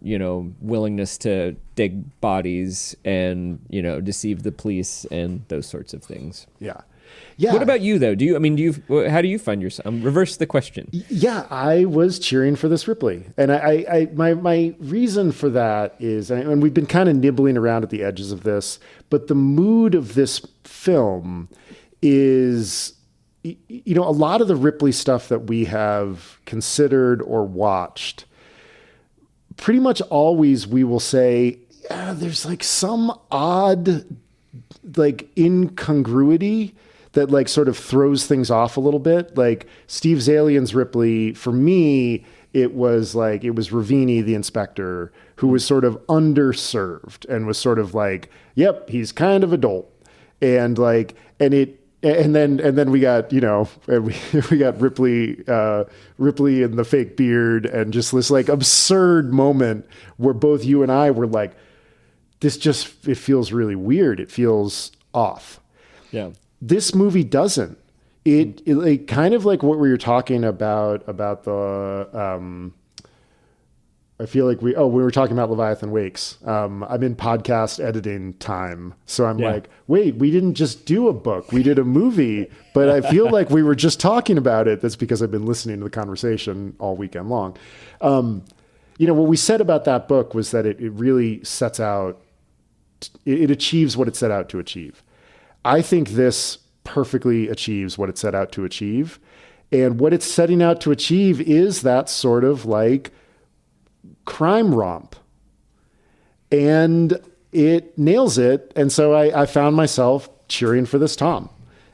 willingness to dig bodies and, deceive the police and those sorts of things. Yeah. Yeah. What about you, though? How do you find yourself? Reverse the question. Yeah, I was cheering for this Ripley. And my reason for that is, and we've been kind of nibbling around at the edges of this, but the mood of this film is, a lot of the Ripley stuff that we have considered or watched, pretty much always we will say, there's like some odd, like, incongruity that like sort of throws things off a little bit. Like Steve Zalian's Ripley, for me, it was Ravini, the inspector, who was sort of underserved and was sort of like, yep, he's kind of a dolt. And like, and then we got, we got Ripley and the fake beard, and just this like absurd moment where both you and I were like, it feels really weird. It feels off. Yeah. This movie doesn't. It like, kind of like what we were talking about the. I feel like we were talking about Leviathan Wakes. I'm in podcast editing time, so I'm like, wait, we didn't just do a book, we did a movie, but I feel like we were just talking about it. That's because I've been listening to the conversation all weekend long. What we said about that book was that it really sets out. It achieves what it set out to achieve. I think this perfectly achieves what it set out to achieve. And what it's setting out to achieve is that sort of like crime romp. And it nails it. And so I found myself cheering for this Tom.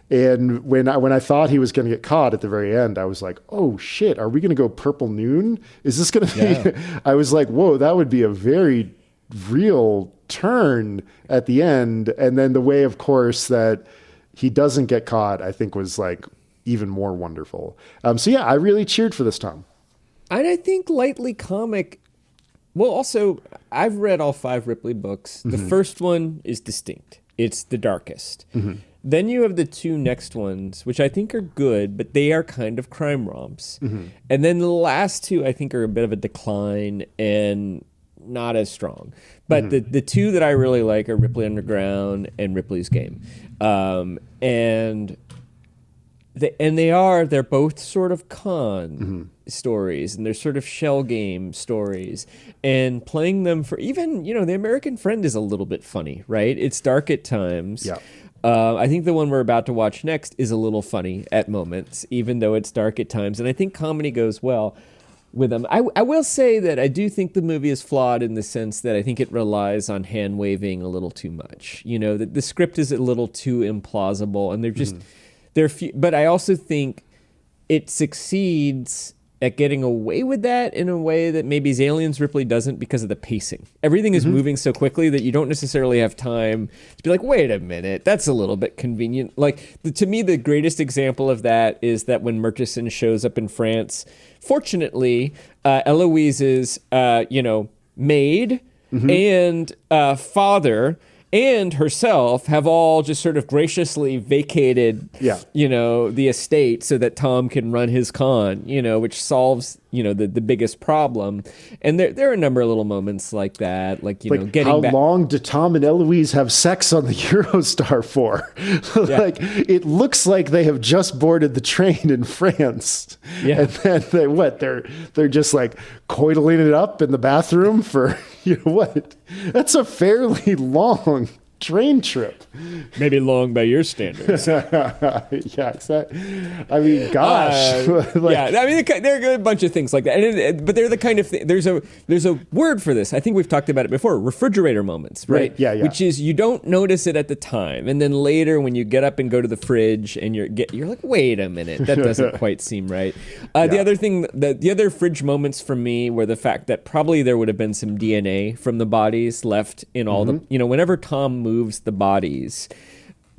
And when I thought he was going to get caught at the very end, I was like, oh shit, are we going to go Purple Noon? Is this going to be, I was like, whoa, that would be a very real turn at the end. And then the way, of course, that he doesn't get caught, I think was like even more wonderful. So yeah, I really cheered for this Tom. And I think lightly comic. Well, also, I've read all 5 Ripley books. The first one is distinct. It's the darkest. Then you have the 2 next ones, which I think are good, but they are kind of crime romps. And then the last 2, I think, are a bit of a decline and not as strong. But the 2 that I really like are Ripley Underground and Ripley's Game. And they're both sort of con stories, and they're sort of shell game stories, and playing them for even, The American Friend is a little bit funny, right? It's dark at times. Yeah. I think the one we're about to watch next is a little funny at moments, even though it's dark at times. And I think comedy goes well with them. I will say that I do think the movie is flawed in the sense that I think it relies on hand waving a little too much. The script is a little too implausible, and they're few, but I also think it succeeds at getting away with that in a way that maybe Aliens Ripley doesn't because of the pacing. Everything is moving so quickly that you don't necessarily have time to be like, wait a minute, that's a little bit convenient. To me, the greatest example of that is that when Murchison shows up in France, fortunately, Eloise's, maid and father and herself have all just sort of graciously vacated, the estate so that Tom can run his con, which solves, the biggest problem. And there are a number of little moments like that, getting how back. long do Tom and Eloise have sex on the Eurostar for? It looks like they have just boarded the train in France. Yeah. And then they're just like coiling it up in the bathroom for, what? That's a fairly long train trip. Maybe long by your standards. Yeah, exactly. I mean, gosh. There are a bunch of things like that. But they're the kind of thing. There's a word for this. I think we've talked about it before. Refrigerator moments, right? Yeah. Which is you don't notice it at the time, and then later when you get up and go to the fridge and you're like, wait a minute, that doesn't quite seem right. The other thing, the other fridge moments for me were the fact that probably there would have been some DNA from the bodies left in all the. Whenever Tom moves the bodies,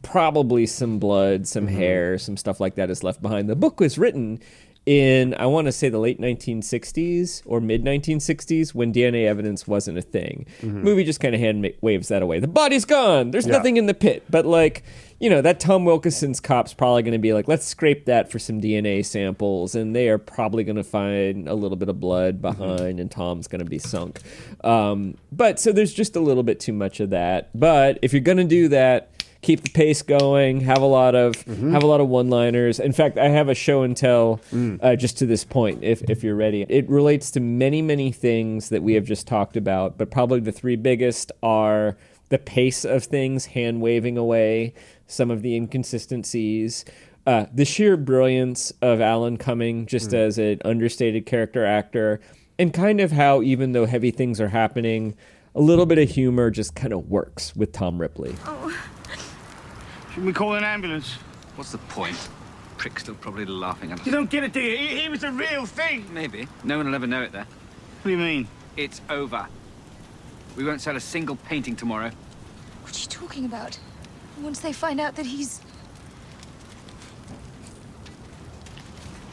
probably some blood, some hair, some stuff like that is left behind. The book was written in, I want to say, the late 1960s or mid 1960s when DNA evidence wasn't a thing. Movie just kind of hand waves that away. The body's gone. There's nothing in the pit. But that Tom Wilkinson's cop's probably going to be like, let's scrape that for some DNA samples, and they are probably going to find a little bit of blood behind, and Tom's going to be sunk. But so there's just a little bit too much of that. But if you're going to do that, keep the pace going. Have a lot of one-liners. In fact, I have a show and tell just to this point, if you're ready. It relates to many, many things that we have just talked about, but probably the three biggest are the pace of things, hand-waving away some of the inconsistencies, the sheer brilliance of Alan Cumming just as an understated character actor, and kind of how, even though heavy things are happening, a little bit of humor just kind of works with Tom Ripley. Oh. Should we call an ambulance? What's the point? Prick's still probably laughing at us. You don't get it, do you? He was the real thing. Maybe. No one will ever know it there. What do you mean? It's over. We won't sell a single painting tomorrow. What are you talking about? Once they find out that he's...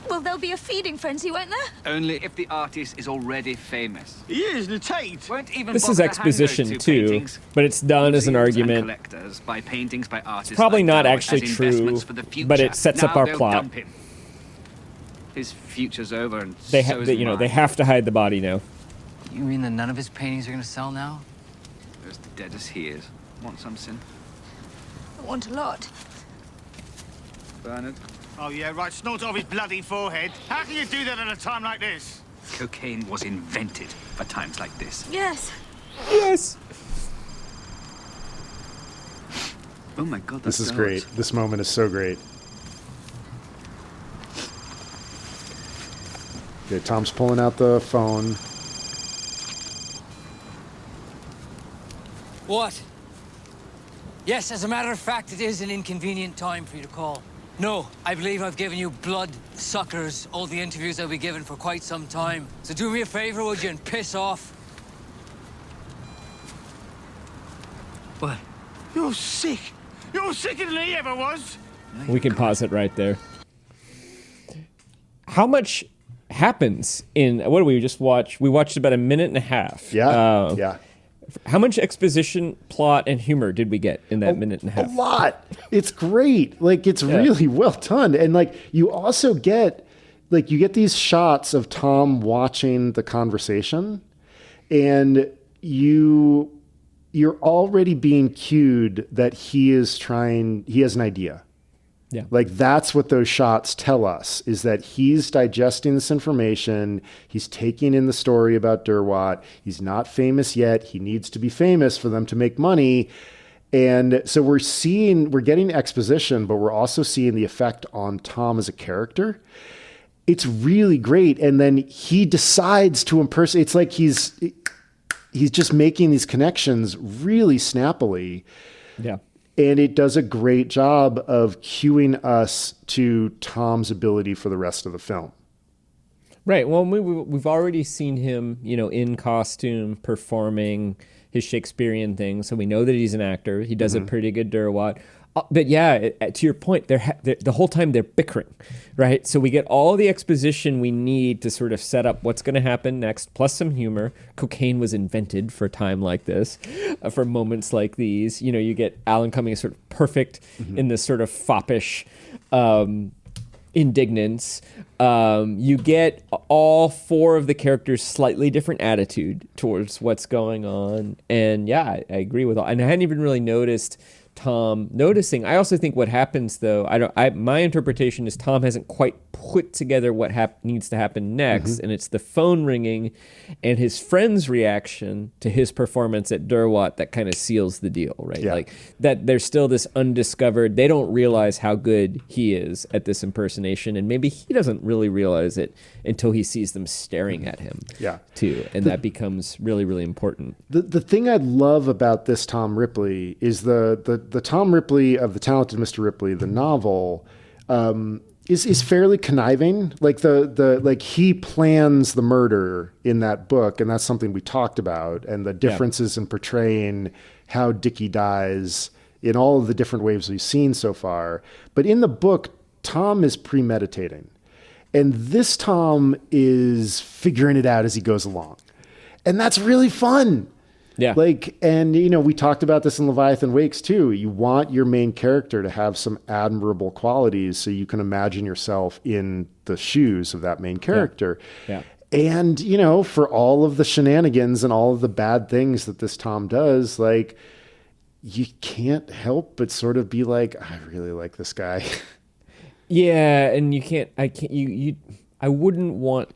Well, there'll be a feeding frenzy, won't there? Only if the artist is already famous. He is, the Tate. Won't even This bother is to hang exposition those two too, paintings. but it's done as an Museums and argument. collectors buy paintings by artists Probably like not Dell actually as true, investments for the future. but it sets up Now our they'll plot. dump him. His future's over, and They so is mine. they have to hide the body now. You mean that none of his paintings are gonna sell now? They're as dead as he is. Want some, Sin? I want a lot. Bernard? Oh, yeah, right. Snort it off his bloody forehead. How can you do that at a time like this? Cocaine was invented for times like this. Yes. Yes. Oh my God, This is dogs. great. This moment is so great. Okay, Tom's pulling out the phone. What? Yes, as a matter of fact, it is an inconvenient time for you to call. No, I believe I've given you blood suckers all the interviews I'll be given for quite some time. So do me a favor, would you, and piss off? What? You're sick. You're sicker than he ever was. We can pause it right there. How much happens in what do we just watch? We watched about a minute and a half. Yeah. How much exposition, plot, and humor did we get in that minute and a half? A lot. It's great. It's really well done. And you also get you get these shots of Tom watching the conversation, and you're already being cued that he has an idea. Yeah. Like that's what those shots tell us, is that he's digesting this information. He's taking in the story about Derwat. He's not famous yet. He needs to be famous for them to make money. And so we're getting exposition, but we're also seeing the effect on Tom as a character. It's really great. And then he decides to impersonate. It's like he's just making these connections really snappily. Yeah. And it does a great job of cueing us to Tom's ability for the rest of the film. Right. Well, we've already seen him, in costume performing his Shakespearean thing, so we know that he's an actor. He does a pretty good Derwat. But yeah, to your point, the whole time they're bickering, right? So we get all the exposition we need to sort of set up what's going to happen next, plus some humor. Cocaine was invented for a time like this, for moments like these. You get Alan Cumming sort of perfect in this sort of foppish indignance. You get all four of the characters' slightly different attitude towards what's going on. And yeah, I agree with all. And I hadn't even really noticed Tom noticing. I also think what happens, though, my interpretation is Tom hasn't quite put together what needs to happen next, and it's the phone ringing and his friend's reaction to his performance at Derwat that kind of seals the deal, right? Yeah. Like that there's still this undiscovered, they don't realize how good he is at this impersonation, and maybe he doesn't really realize it until he sees them staring at him, too, and that becomes really, really important. The thing I love about this Tom Ripley is the Tom Ripley of The Talented Mr. Ripley, the novel, is fairly conniving. Like like he plans the murder in that book, and that's something we talked about, and the differences in portraying how Dickie dies in all of the different ways we've seen so far. But in the book, Tom is premeditating. And this Tom is figuring it out as he goes along. And that's really fun. Yeah. We talked about this in Leviathan Wakes too. You want your main character to have some admirable qualities so you can imagine yourself in the shoes of that main character. Yeah. And, for all of the shenanigans and all of the bad things that this Tom does, like, you can't help but sort of be like, I really like this guy. Yeah, and I wouldn't want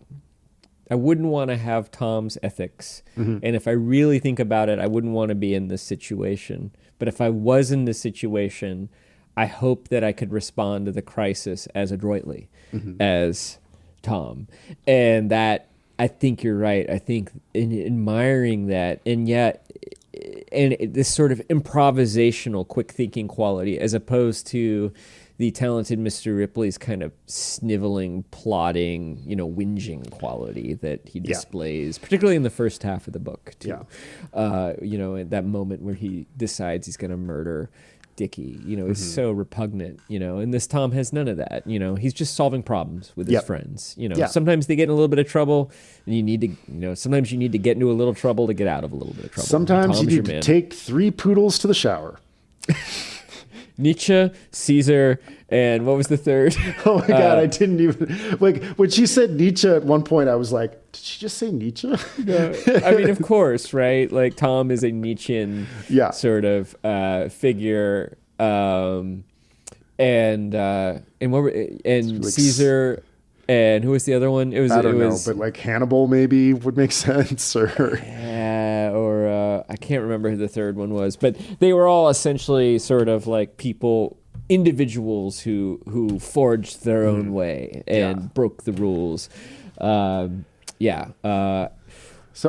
to have Tom's ethics. And if I really think about it, I wouldn't want to be in this situation. But if I was in this situation, I hope that I could respond to the crisis as adroitly as Tom. And that, I think you're right. I think in admiring that, and yet, this sort of improvisational, quick thinking quality, as opposed to the Talented Mr. Ripley's kind of sniveling, plotting, whinging quality that he displays, particularly in the first half of the book, too. At that moment where he decides he's going to murder Dickie, is so repugnant, and this Tom has none of that. He's just solving problems with his friends. Sometimes they get in a little bit of trouble, and you need to, sometimes you need to get into a little trouble to get out of a little bit of trouble. Sometimes you need to take 3 poodles to the shower. Nietzsche, Caesar, and what was the third? Oh my God, I didn't even... when she said Nietzsche at one point, I was like, did she just say Nietzsche? No. I mean, of course, right? Like, Tom is a Nietzschean sort of figure. And Caesar... And who was the other one? I don't know, but like Hannibal maybe would make sense, or I can't remember who the third one was, but they were all essentially sort of like individuals who forged their own way and broke the rules. So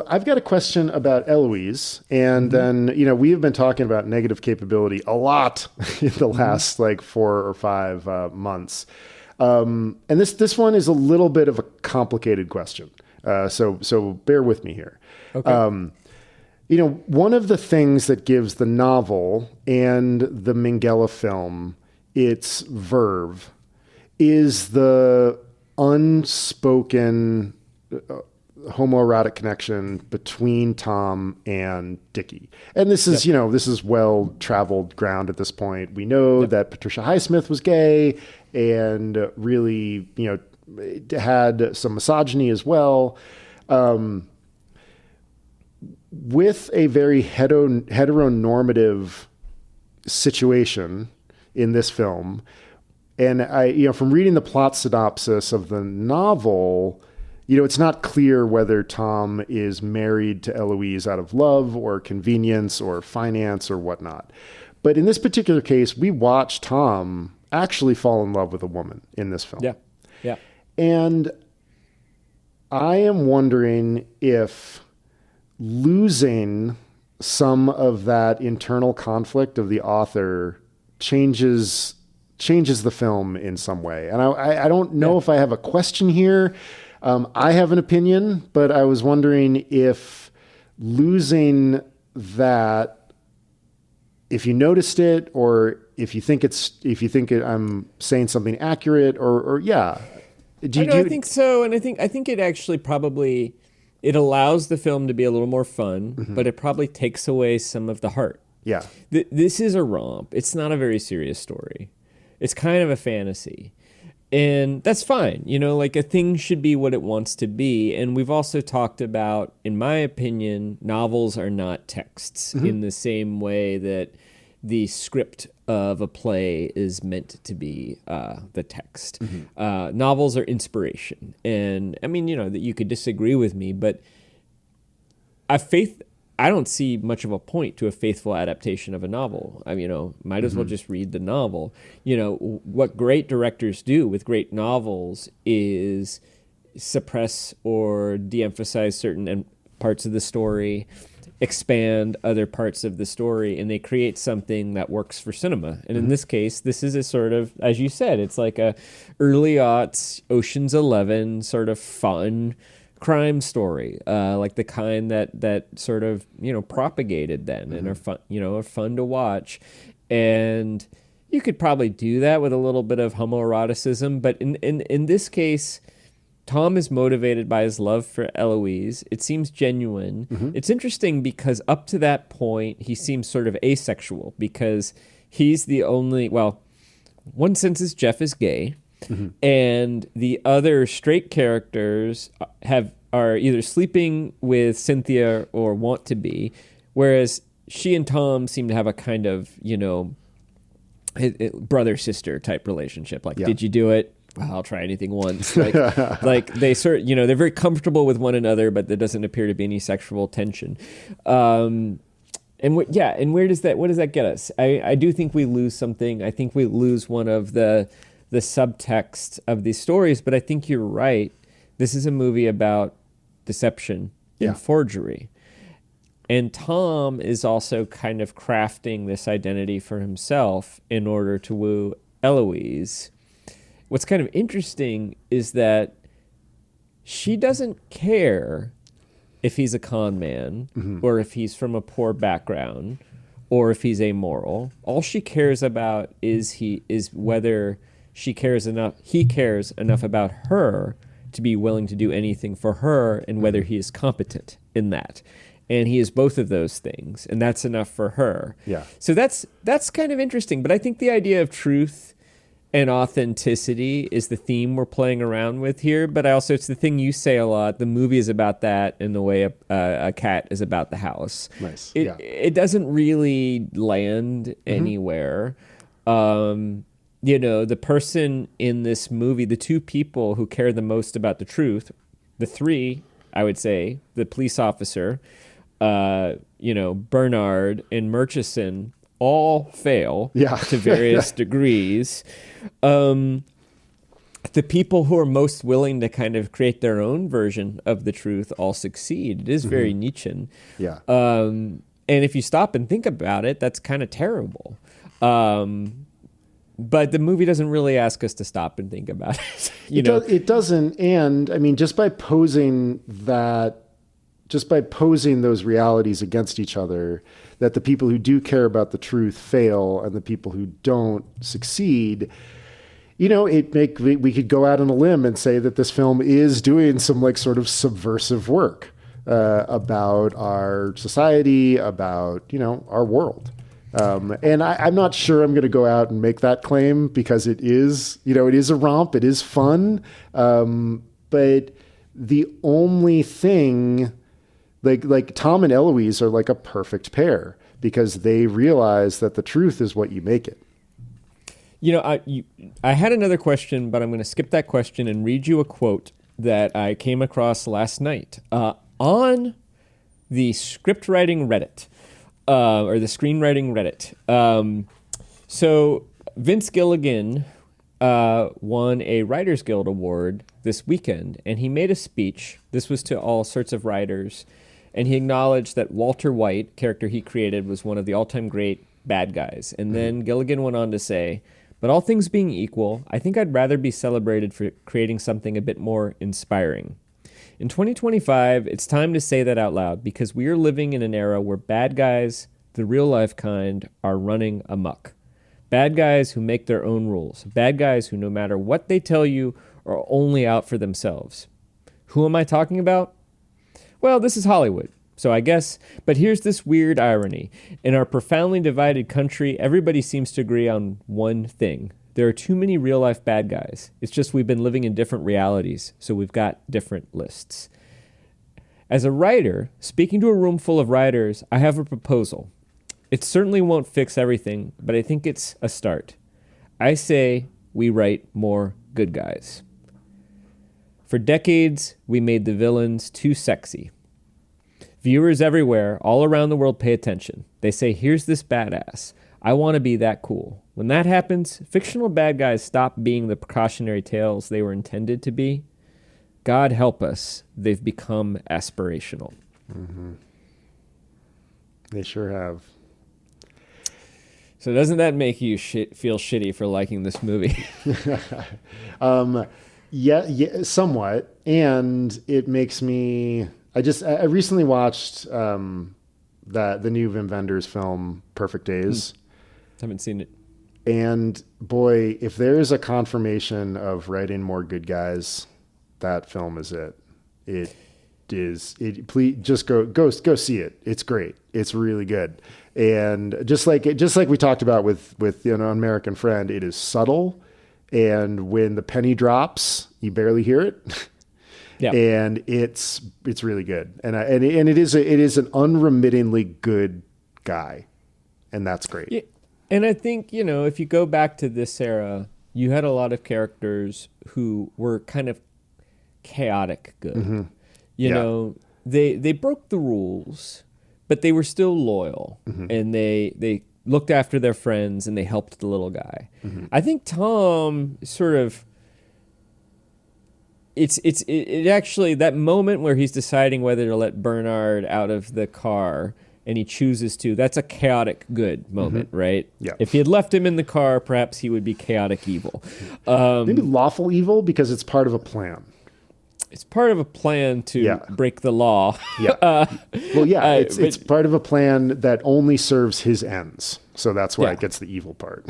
I've got a question about Eloise, and then we have been talking about negative capability a lot in the last 4 or 5 months. And this one is a little bit of a complicated question. So bear with me here. Okay. One of the things that gives the novel and the Minghella film its verve is the unspoken homoerotic connection between Tom and Dickie. And this is, this is well-traveled ground at this point. We know that Patricia Highsmith was gay and really, had some misogyny as well. With a very heteronormative situation in this film, And from reading the plot synopsis of the novel, it's not clear whether Tom is married to Eloise out of love or convenience or finance or whatnot. But in this particular case, we watch Tom actually fall in love with a woman in this film. Yeah. Yeah. And I am wondering if losing some of that internal conflict of the author changes the film in some way. And I don't know if I have a question here. I have an opinion, but I was wondering if losing that, if you noticed it, or if you think I'm saying something accurate, or yeah. I think so. And I think it actually probably, it allows the film to be a little more fun, but it probably takes away some of the heart. Yeah. This is a romp. It's not a very serious story. It's kind of a fantasy. And that's fine. Like a thing should be what it wants to be. And we've also talked about, in my opinion, novels are not texts in the same way that the script of a play is meant to be the text. Novels are inspiration. And I mean, that you could disagree with me, but I don't see much of a point to a faithful adaptation of a novel. Might as well just read the novel. What great directors do with great novels is suppress or de-emphasize certain parts of the story, expand other parts of the story, and they create something that works for cinema. And in this case, this is a sort of, as you said, it's like a early aughts, Ocean's 11 sort of fun crime story, like the kind that sort of propagated then and are fun to watch. And you could probably do that with a little bit of homoeroticism, but in this case, Tom is motivated by his love for Eloise. It seems genuine. It's interesting because up to that point, he seems sort of asexual because he's the only, one sense is Jeff is gay. And the other straight characters are either sleeping with Cynthia or want to be, whereas she and Tom seem to have a kind of, brother-sister type relationship. Like, did you do it? Well, I'll try anything once. Like they they're very comfortable with one another, but there doesn't appear to be any sexual tension. And what does that get us? I do think we lose something. I think we lose one of the subtext of these stories, but I think you're right. This is a movie about deception and forgery. And Tom is also kind of crafting this identity for himself in order to woo Eloise. What's kind of interesting is that she doesn't care if he's a con man or if he's from a poor background or if he's amoral. All she cares about is whether he cares enough about her to be willing to do anything for her and whether he is competent in that. And he is both of those things, and that's enough for her. Yeah. So that's kind of interesting. But I think the idea of truth and authenticity is the theme we're playing around with here. But it's the thing you say a lot. The movie is about that in the way a cat is about the house. Nice. It doesn't really land anywhere. The person in this movie, the two people who care the most about the truth, the three, I would say, the police officer, Bernard and Murchison, all fail to various degrees. The people who are most willing to kind of create their own version of the truth all succeed. It is very Nietzschean. Yeah. And if you stop and think about it, that's kind of terrible. But the movie doesn't really ask us to stop and think about it. It doesn't. And I mean, just by posing those realities against each other, that the people who do care about the truth fail and the people who don't succeed, we could go out on a limb and say that this film is doing some like sort of subversive work about our society, about, our world. And I'm not sure I'm going to go out and make that claim because it is a romp. It is fun. But the only thing, like Tom and Eloise are like a perfect pair because they realize that the truth is what you make it. I had another question, but I'm going to skip that question and read you a quote that I came across last night on the script writing Reddit, or the screenwriting Reddit. So Vince Gilligan won a Writers Guild Award this weekend, and he made a speech. This was to all sorts of writers, and he acknowledged that Walter White, character he created, was one of the all-time great bad guys. And then Gilligan went on to say, but all things being equal, I think I'd rather be celebrated for creating something a bit more inspiring. In 2025, it's time to say that out loud, because we are living in an era where bad guys, the real-life kind, are running amok. Bad guys who make their own rules. Bad guys who, no matter what they tell you, are only out for themselves. Who am I talking about? Well, this is Hollywood, so I guess. But here's this weird irony. In our profoundly divided country, everybody seems to agree on one thing. There are too many real-life bad guys. It's just we've been living in different realities, so we've got different lists. As a writer, speaking to a room full of writers, I have a proposal. It certainly won't fix everything, but I think it's a start. I say we write more good guys. For decades, we made the villains too sexy. Viewers everywhere, all around the world, pay attention. They say, here's this badass. I want to be that cool. When that happens, fictional bad guys stop being the precautionary tales they were intended to be. God help us, they've become aspirational. Mm-hmm. They sure have. So doesn't that make you feel shitty for liking this movie? Yeah, somewhat. And it makes me... I recently watched the new Wim Wenders film, Perfect Days. Haven't seen it. And boy, if there's a confirmation of writing more good guys, that film is it. It is. Please just go see it. It's great. It's really good. And just like we talked about with American Friend, it is subtle, and when the penny drops, you barely hear it. Yeah. And it's really good. And it is an unremittingly good guy. And that's great. Yeah. And I think, if you go back to this era, you had a lot of characters who were kind of chaotic good. Mm-hmm. You know, they broke the rules, but they were still loyal. Mm-hmm. And they looked after their friends and they helped the little guy. Mm-hmm. I think Tom sort of... It actually, that moment where he's deciding whether to let Bernard out of the car and he chooses to, that's a chaotic good moment, mm-hmm. right? Yeah. If he had left him in the car, perhaps he would be chaotic evil. Maybe lawful evil, because it's part of a plan. It's part of a plan to break the law. Yeah. It's part of a plan that only serves his ends. So that's why it gets the evil part.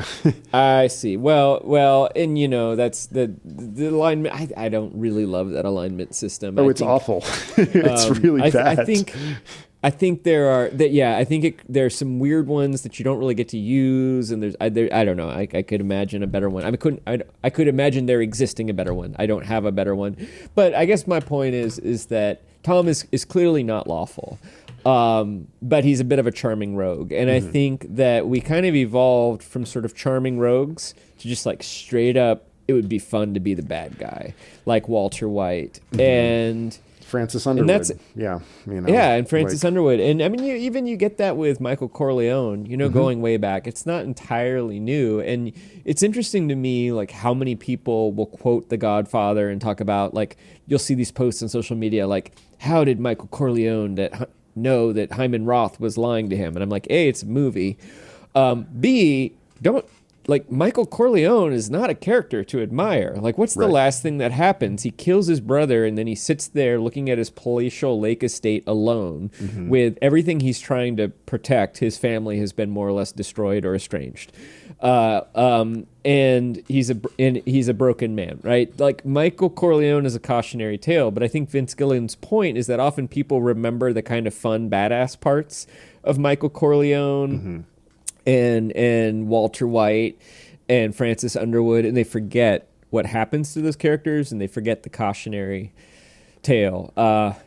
I see. Well, and that's the alignment. I don't really love that alignment system. It's awful. It's really bad. I think there are there's some weird ones that you don't really get to use, and I don't know. I could imagine a better one. I could imagine there existing a better one. I don't have a better one, but I guess my point is that Tom is clearly not lawful. But he's a bit of a charming rogue. And I think that we kind of evolved from sort of charming rogues to just like straight up, it would be fun to be the bad guy, like Walter White. Mm-hmm. And Francis Underwood. And and Francis Underwood. And I mean, you get that with Michael Corleone, going way back. It's not entirely new. And it's interesting to me, like, how many people will quote The Godfather and talk about, like, you'll see these posts on social media, like, how did Michael Corleone know that Hyman Roth was lying to him? And I'm like, A, it's a movie. B, Michael Corleone is not a character to admire. Like, what's the last thing that happens? He kills his brother, and then he sits there looking at his palatial lake estate alone with everything he's trying to protect. His family has been more or less destroyed or estranged. And he's a broken man, right? Like, Michael Corleone is a cautionary tale, but I think Vince Gilligan's point is that often people remember the kind of fun, badass parts of Michael Corleone and Walter White and Francis Underwood, and they forget what happens to those characters, and they forget the cautionary tale.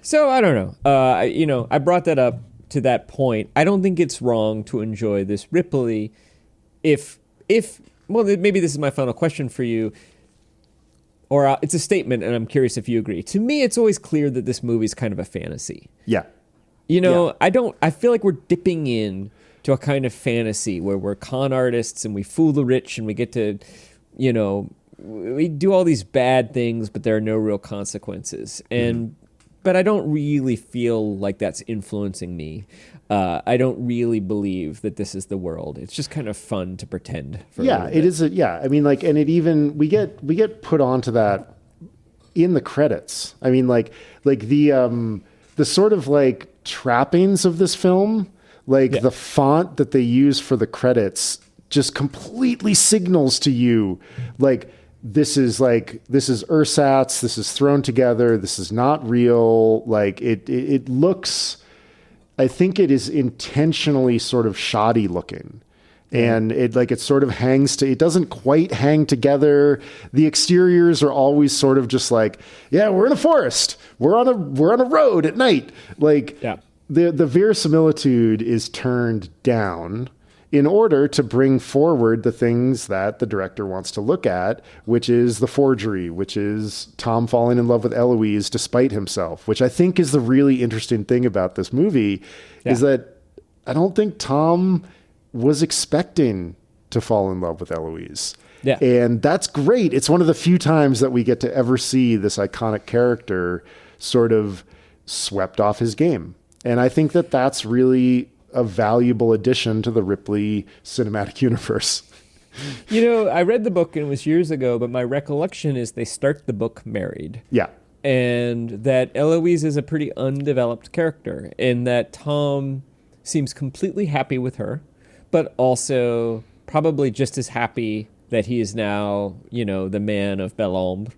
So I don't know. I brought that up to that point. I don't think it's wrong to enjoy this Ripley if well, maybe this is my final question for you, or it's a statement, and I'm curious if you agree. To me, it's always clear that this movie is kind of a fantasy. Yeah. You know, I feel like we're dipping in to a kind of fantasy where we're con artists and we fool the rich and we get to, you know, we do all these bad things, but there are no real consequences. And but I don't really feel like that's influencing me. I don't really believe that this is the world. It's just kind of fun to pretend. For it is. I mean, like, and it even we get put onto that in the credits. I mean, like the sort of like trappings of this film, like the font that they use for the credits, just completely signals to you, like, this is ersatz, this is thrown together, this is not real. Like it looks, I think it is intentionally sort of shoddy looking. And it sort of it doesn't quite hang together. The exteriors are always sort of just like, yeah, we're in a forest. We're on a road at night. Like the verisimilitude is turned down in order to bring forward the things that the director wants to look at, which is the forgery, which is Tom falling in love with Eloise despite himself, which I think is the really interesting thing about this movie, is that I don't think Tom was expecting to fall in love with Eloise. Yeah. And that's great. It's one of the few times that we get to ever see this iconic character sort of swept off his game. And I think that that's really a valuable addition to the Ripley Cinematic Universe. You know, I read the book and it was years ago, but my recollection is they start the book married. Yeah. And that Eloise is a pretty undeveloped character, and that Tom seems completely happy with her, but also probably just as happy that he is now, you know, the man of Belle-Ombre,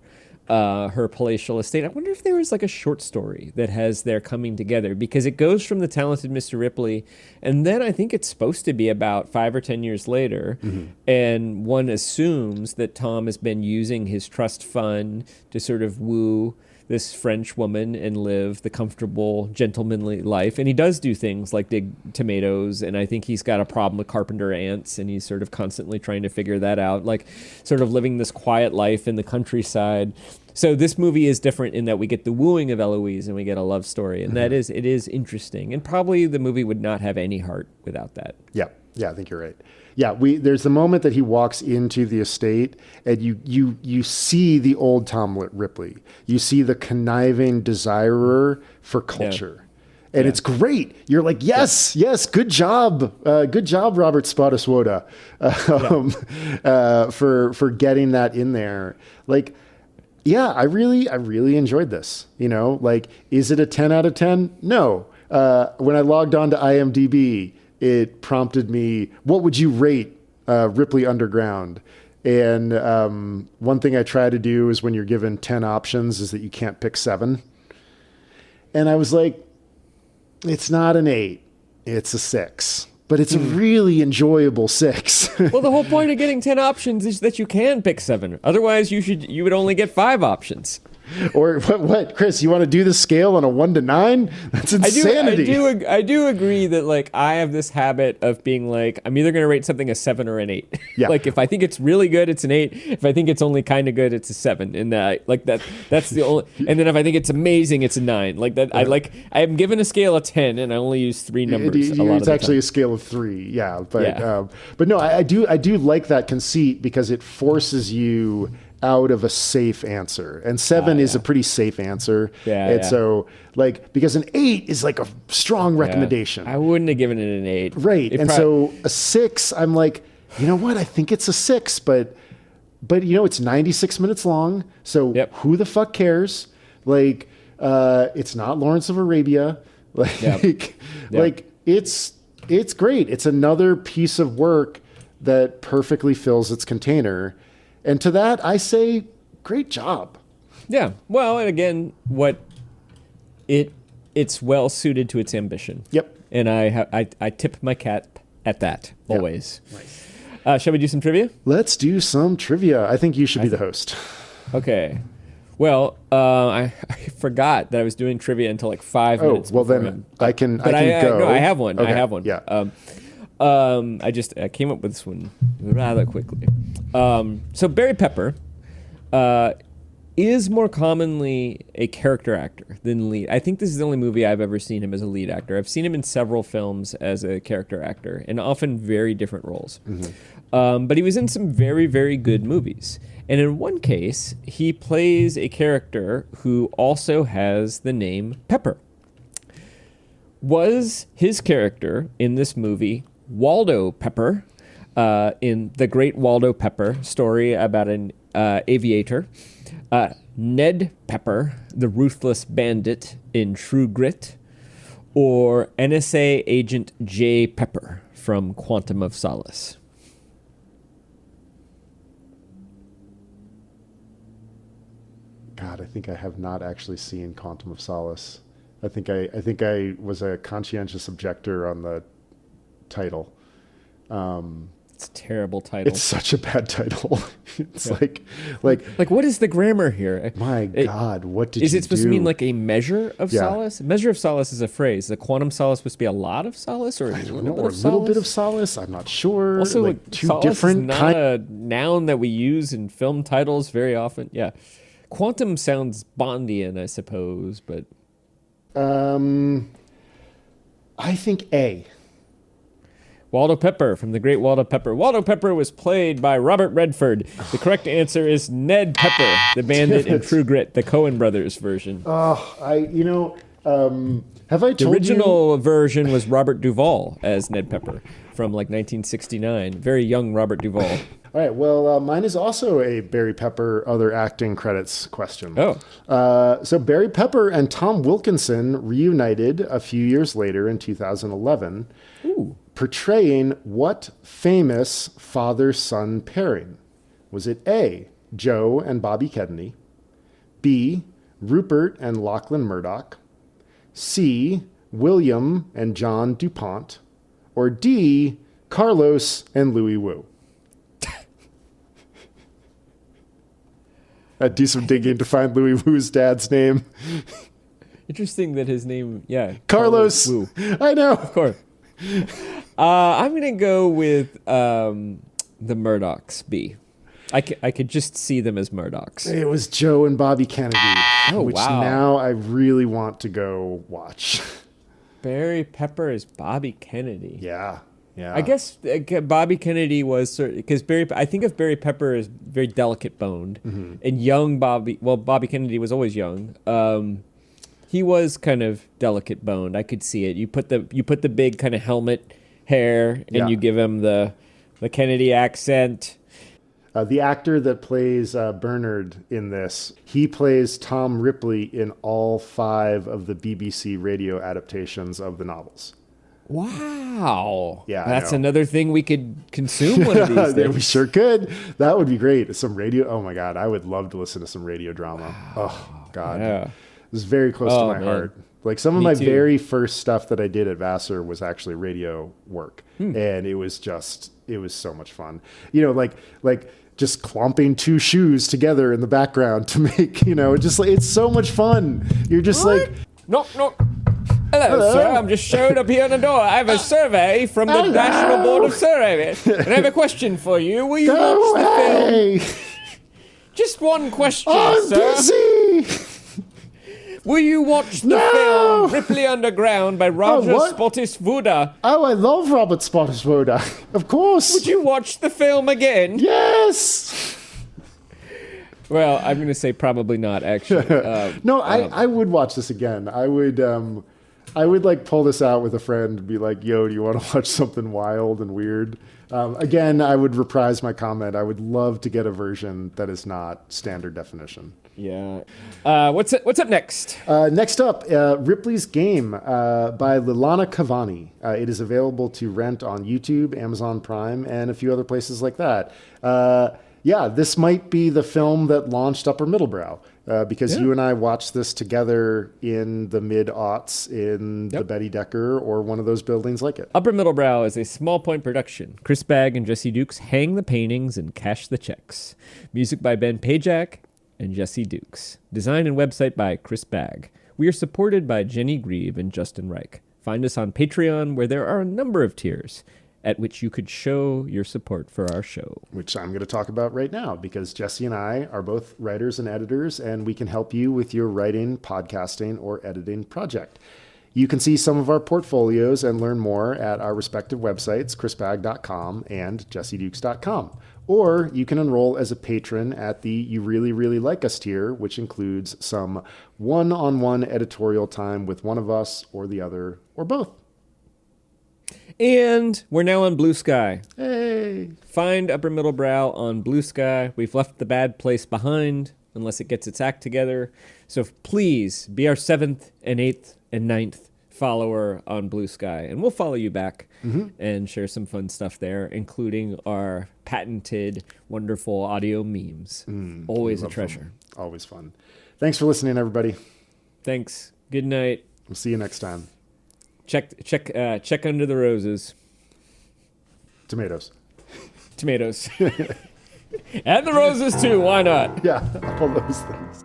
her palatial estate. I wonder if there was like a short story that has their coming together, because it goes from the talented Mr. Ripley, and then I think it's supposed to be about 5 or 10 years later, and one assumes that Tom has been using his trust fund to sort of woo this French woman and live the comfortable, gentlemanly life. And he does do things like dig tomatoes, and I think he's got a problem with carpenter ants, and he's sort of constantly trying to figure that out, like sort of living this quiet life in the countryside. So this movie is different in that we get the wooing of Eloise and we get a love story, and it is interesting. And probably the movie would not have any heart without that. Yeah, I think you're right. Yeah, there's the moment that he walks into the estate, and you see the old Tom Ripley. You see the conniving desirer for culture. Yeah. And it's great. You're like, yes, good job, Robert Spotiswoode, for getting that in there. Like, yeah, I really enjoyed this. You know, like, is it a 10 out of 10? No. When I logged on to IMDb, it prompted me, what would you rate Ripley Underground? And one thing I try to do is, when you're given 10 options, is that you can't pick 7. And I was like, it's not an 8, it's a 6. But it's a really enjoyable 6. Well, the whole point of getting 10 options is that you can pick 7. Otherwise, you would only get 5 options. Or what, Chris? You want to do the scale on a 1 to 9? That's insanity. I do agree that, like, I have this habit of being like, I'm either going to rate something a 7 or an 8. Yeah. Like, if I think it's really good, it's an 8. If I think it's only kind of good, it's a 7. And that's the only. And then if I think it's amazing, it's a 9. Like that. I am given a scale of 10, and I only use 3 numbers. It's actually a scale of 3. Yeah, but no, I do like that conceit, because it forces you out of a safe answer, and 7 is a pretty safe answer. So, like, because an 8 is like a strong recommendation. I wouldn't have given it an 8. Right. So a 6, I'm like, you know what? I think it's a 6, but you know, it's 96 minutes long. So who the fuck cares? Like, it's not Lawrence of Arabia. Like, like it's great. It's another piece of work that perfectly fills its container. And to that, I say, great job. Yeah. Well, and again, it's well suited to its ambition. Yep. And I tip my cap at that always. Nice. Shall we do some trivia? Let's do some trivia. I think you should be the host. Okay. Well, I forgot that I was doing trivia until like 5 minutes. Well, then I can go. No, I have one. Okay. I have one. Yeah. I came up with this one rather quickly. So Barry Pepper is more commonly a character actor than lead. I think this is the only movie I've ever seen him as a lead actor. I've seen him in several films as a character actor, and often very different roles. But he was in some very, very good movies. And in one case, he plays a character who also has the name Pepper. Was his character in this movie Waldo Pepper, in The Great Waldo Pepper, story about an aviator, Ned Pepper, the ruthless bandit in True Grit, or NSA agent J. Pepper from Quantum of Solace? God, I think I have not actually seen Quantum of Solace. I think I was a conscientious objector on the title. It's a terrible title. It's such a bad title. It's like what is the grammar here? My God, what did you do? Is it supposed to mean like a measure of solace? A measure of solace is a phrase. The quantum solace supposed to be a lot of solace, or I don't know, or a little bit of solace. I'm not sure. Also, like two solace different is not a noun that we use in film titles very often. Yeah, quantum sounds Bondian, I suppose, but I think A. Waldo Pepper from The Great Waldo Pepper. Waldo Pepper was played by Robert Redford. The correct answer is Ned Pepper, the bandit in True Grit, the Coen brothers version. Oh, have I told you? The original version was Robert Duvall as Ned Pepper from like 1969. Very young Robert Duvall. All right, well, mine is also a Barry Pepper other acting credits question. So Barry Pepper and Tom Wilkinson reunited a few years later in 2011. Ooh. Portraying what famous father-son pairing? Was it A, Joe and Bobby Kennedy, B, Rupert and Lachlan Murdoch, C, William and John DuPont, or D, Carlos and Louis Wu? I'd do some digging to find Louis Wu's dad's name. Interesting that his name, Carlos Wu. I know. Of course. I'm going to go with the Murdochs, B. I could just see them as Murdochs. It was Joe and Bobby Kennedy, which wow. now I really want to go watch. Barry Pepper is Bobby Kennedy. Yeah. I guess Bobby Kennedy was, because I think of Barry Pepper as very delicate boned, and young Bobby. Well, Bobby Kennedy was always young. He was kind of delicate boned. I could see it. You put the big kind of helmet hair, and you give him the Kennedy accent. The actor that plays Bernard in this, he plays Tom Ripley in all 5 of the BBC radio adaptations of the novels. Wow. Yeah, that's another thing we could consume one of these days. We sure could. That would be great. Some radio. Oh my God, I would love to listen to some radio drama. Wow. Oh God. Yeah. It was very close to my heart. Like some of my very first stuff that I did at Vassar was actually radio work. And it was so much fun. Like just clumping 2 shoes together in the background to make, just like, it's so much fun. You're just like, knock. Hello, sir. I'm just showing up here on the door. I have a survey from the National Board of Surveys. And I have a question for you. Will you watch the film? Just one question, sir. I'm busy. Will you watch the film Ripley Underground by Roger Spotiswoode? Oh, I love Robert Spotiswoode. Of course. Would you watch the film again? Yes. Well, I'm going to say probably not, actually. I would watch this again. I would like pull this out with a friend and be like, yo, do you want to watch something wild and weird? Again, I would reprise my comment. I would love to get a version that is not standard definition. Yeah. What's up next? Next up, Ripley's Game by Lilana Cavani. It is available to rent on YouTube, Amazon Prime, and a few other places like that. This might be the film that launched Upper Middlebrow. Because you and I watched this together in the mid-aughts in the Betty Decker or one of those buildings like it. Upper Middlebrow is a small point production. Chris Bagg and Jesse Dukes hang the paintings and cash the checks. Music by Ben Pajak and Jesse Dukes. Design and website by Chris Bagg. We are supported by Jenny Grieve and Justin Reich. Find us on Patreon, where there are a number of tiers. at which you could show your support for our show. Which I'm going to talk about right now, because Jesse and I are both writers and editors, and we can help you with your writing, podcasting, or editing project. You can see some of our portfolios and learn more at our respective websites, chrisbag.com and jessedukes.com. Or you can enroll as a patron at the You Really, Really Like Us tier, which includes some one-on-one editorial time with one of us or the other, or both. And we're now on Blue Sky. Hey! Find Upper Middle Brow on Blue Sky. We've left the bad place behind, unless it gets its act together. So please be our 7th and 8th and 9th follower on Blue Sky. And we'll follow you back and share some fun stuff there, including our patented, wonderful audio memes. Always a treasure. Them. Always fun. Thanks for listening, everybody. Thanks. Good night. We'll see you next time. Check under the roses. Tomatoes. And the roses too. Why not? Yeah, all those things.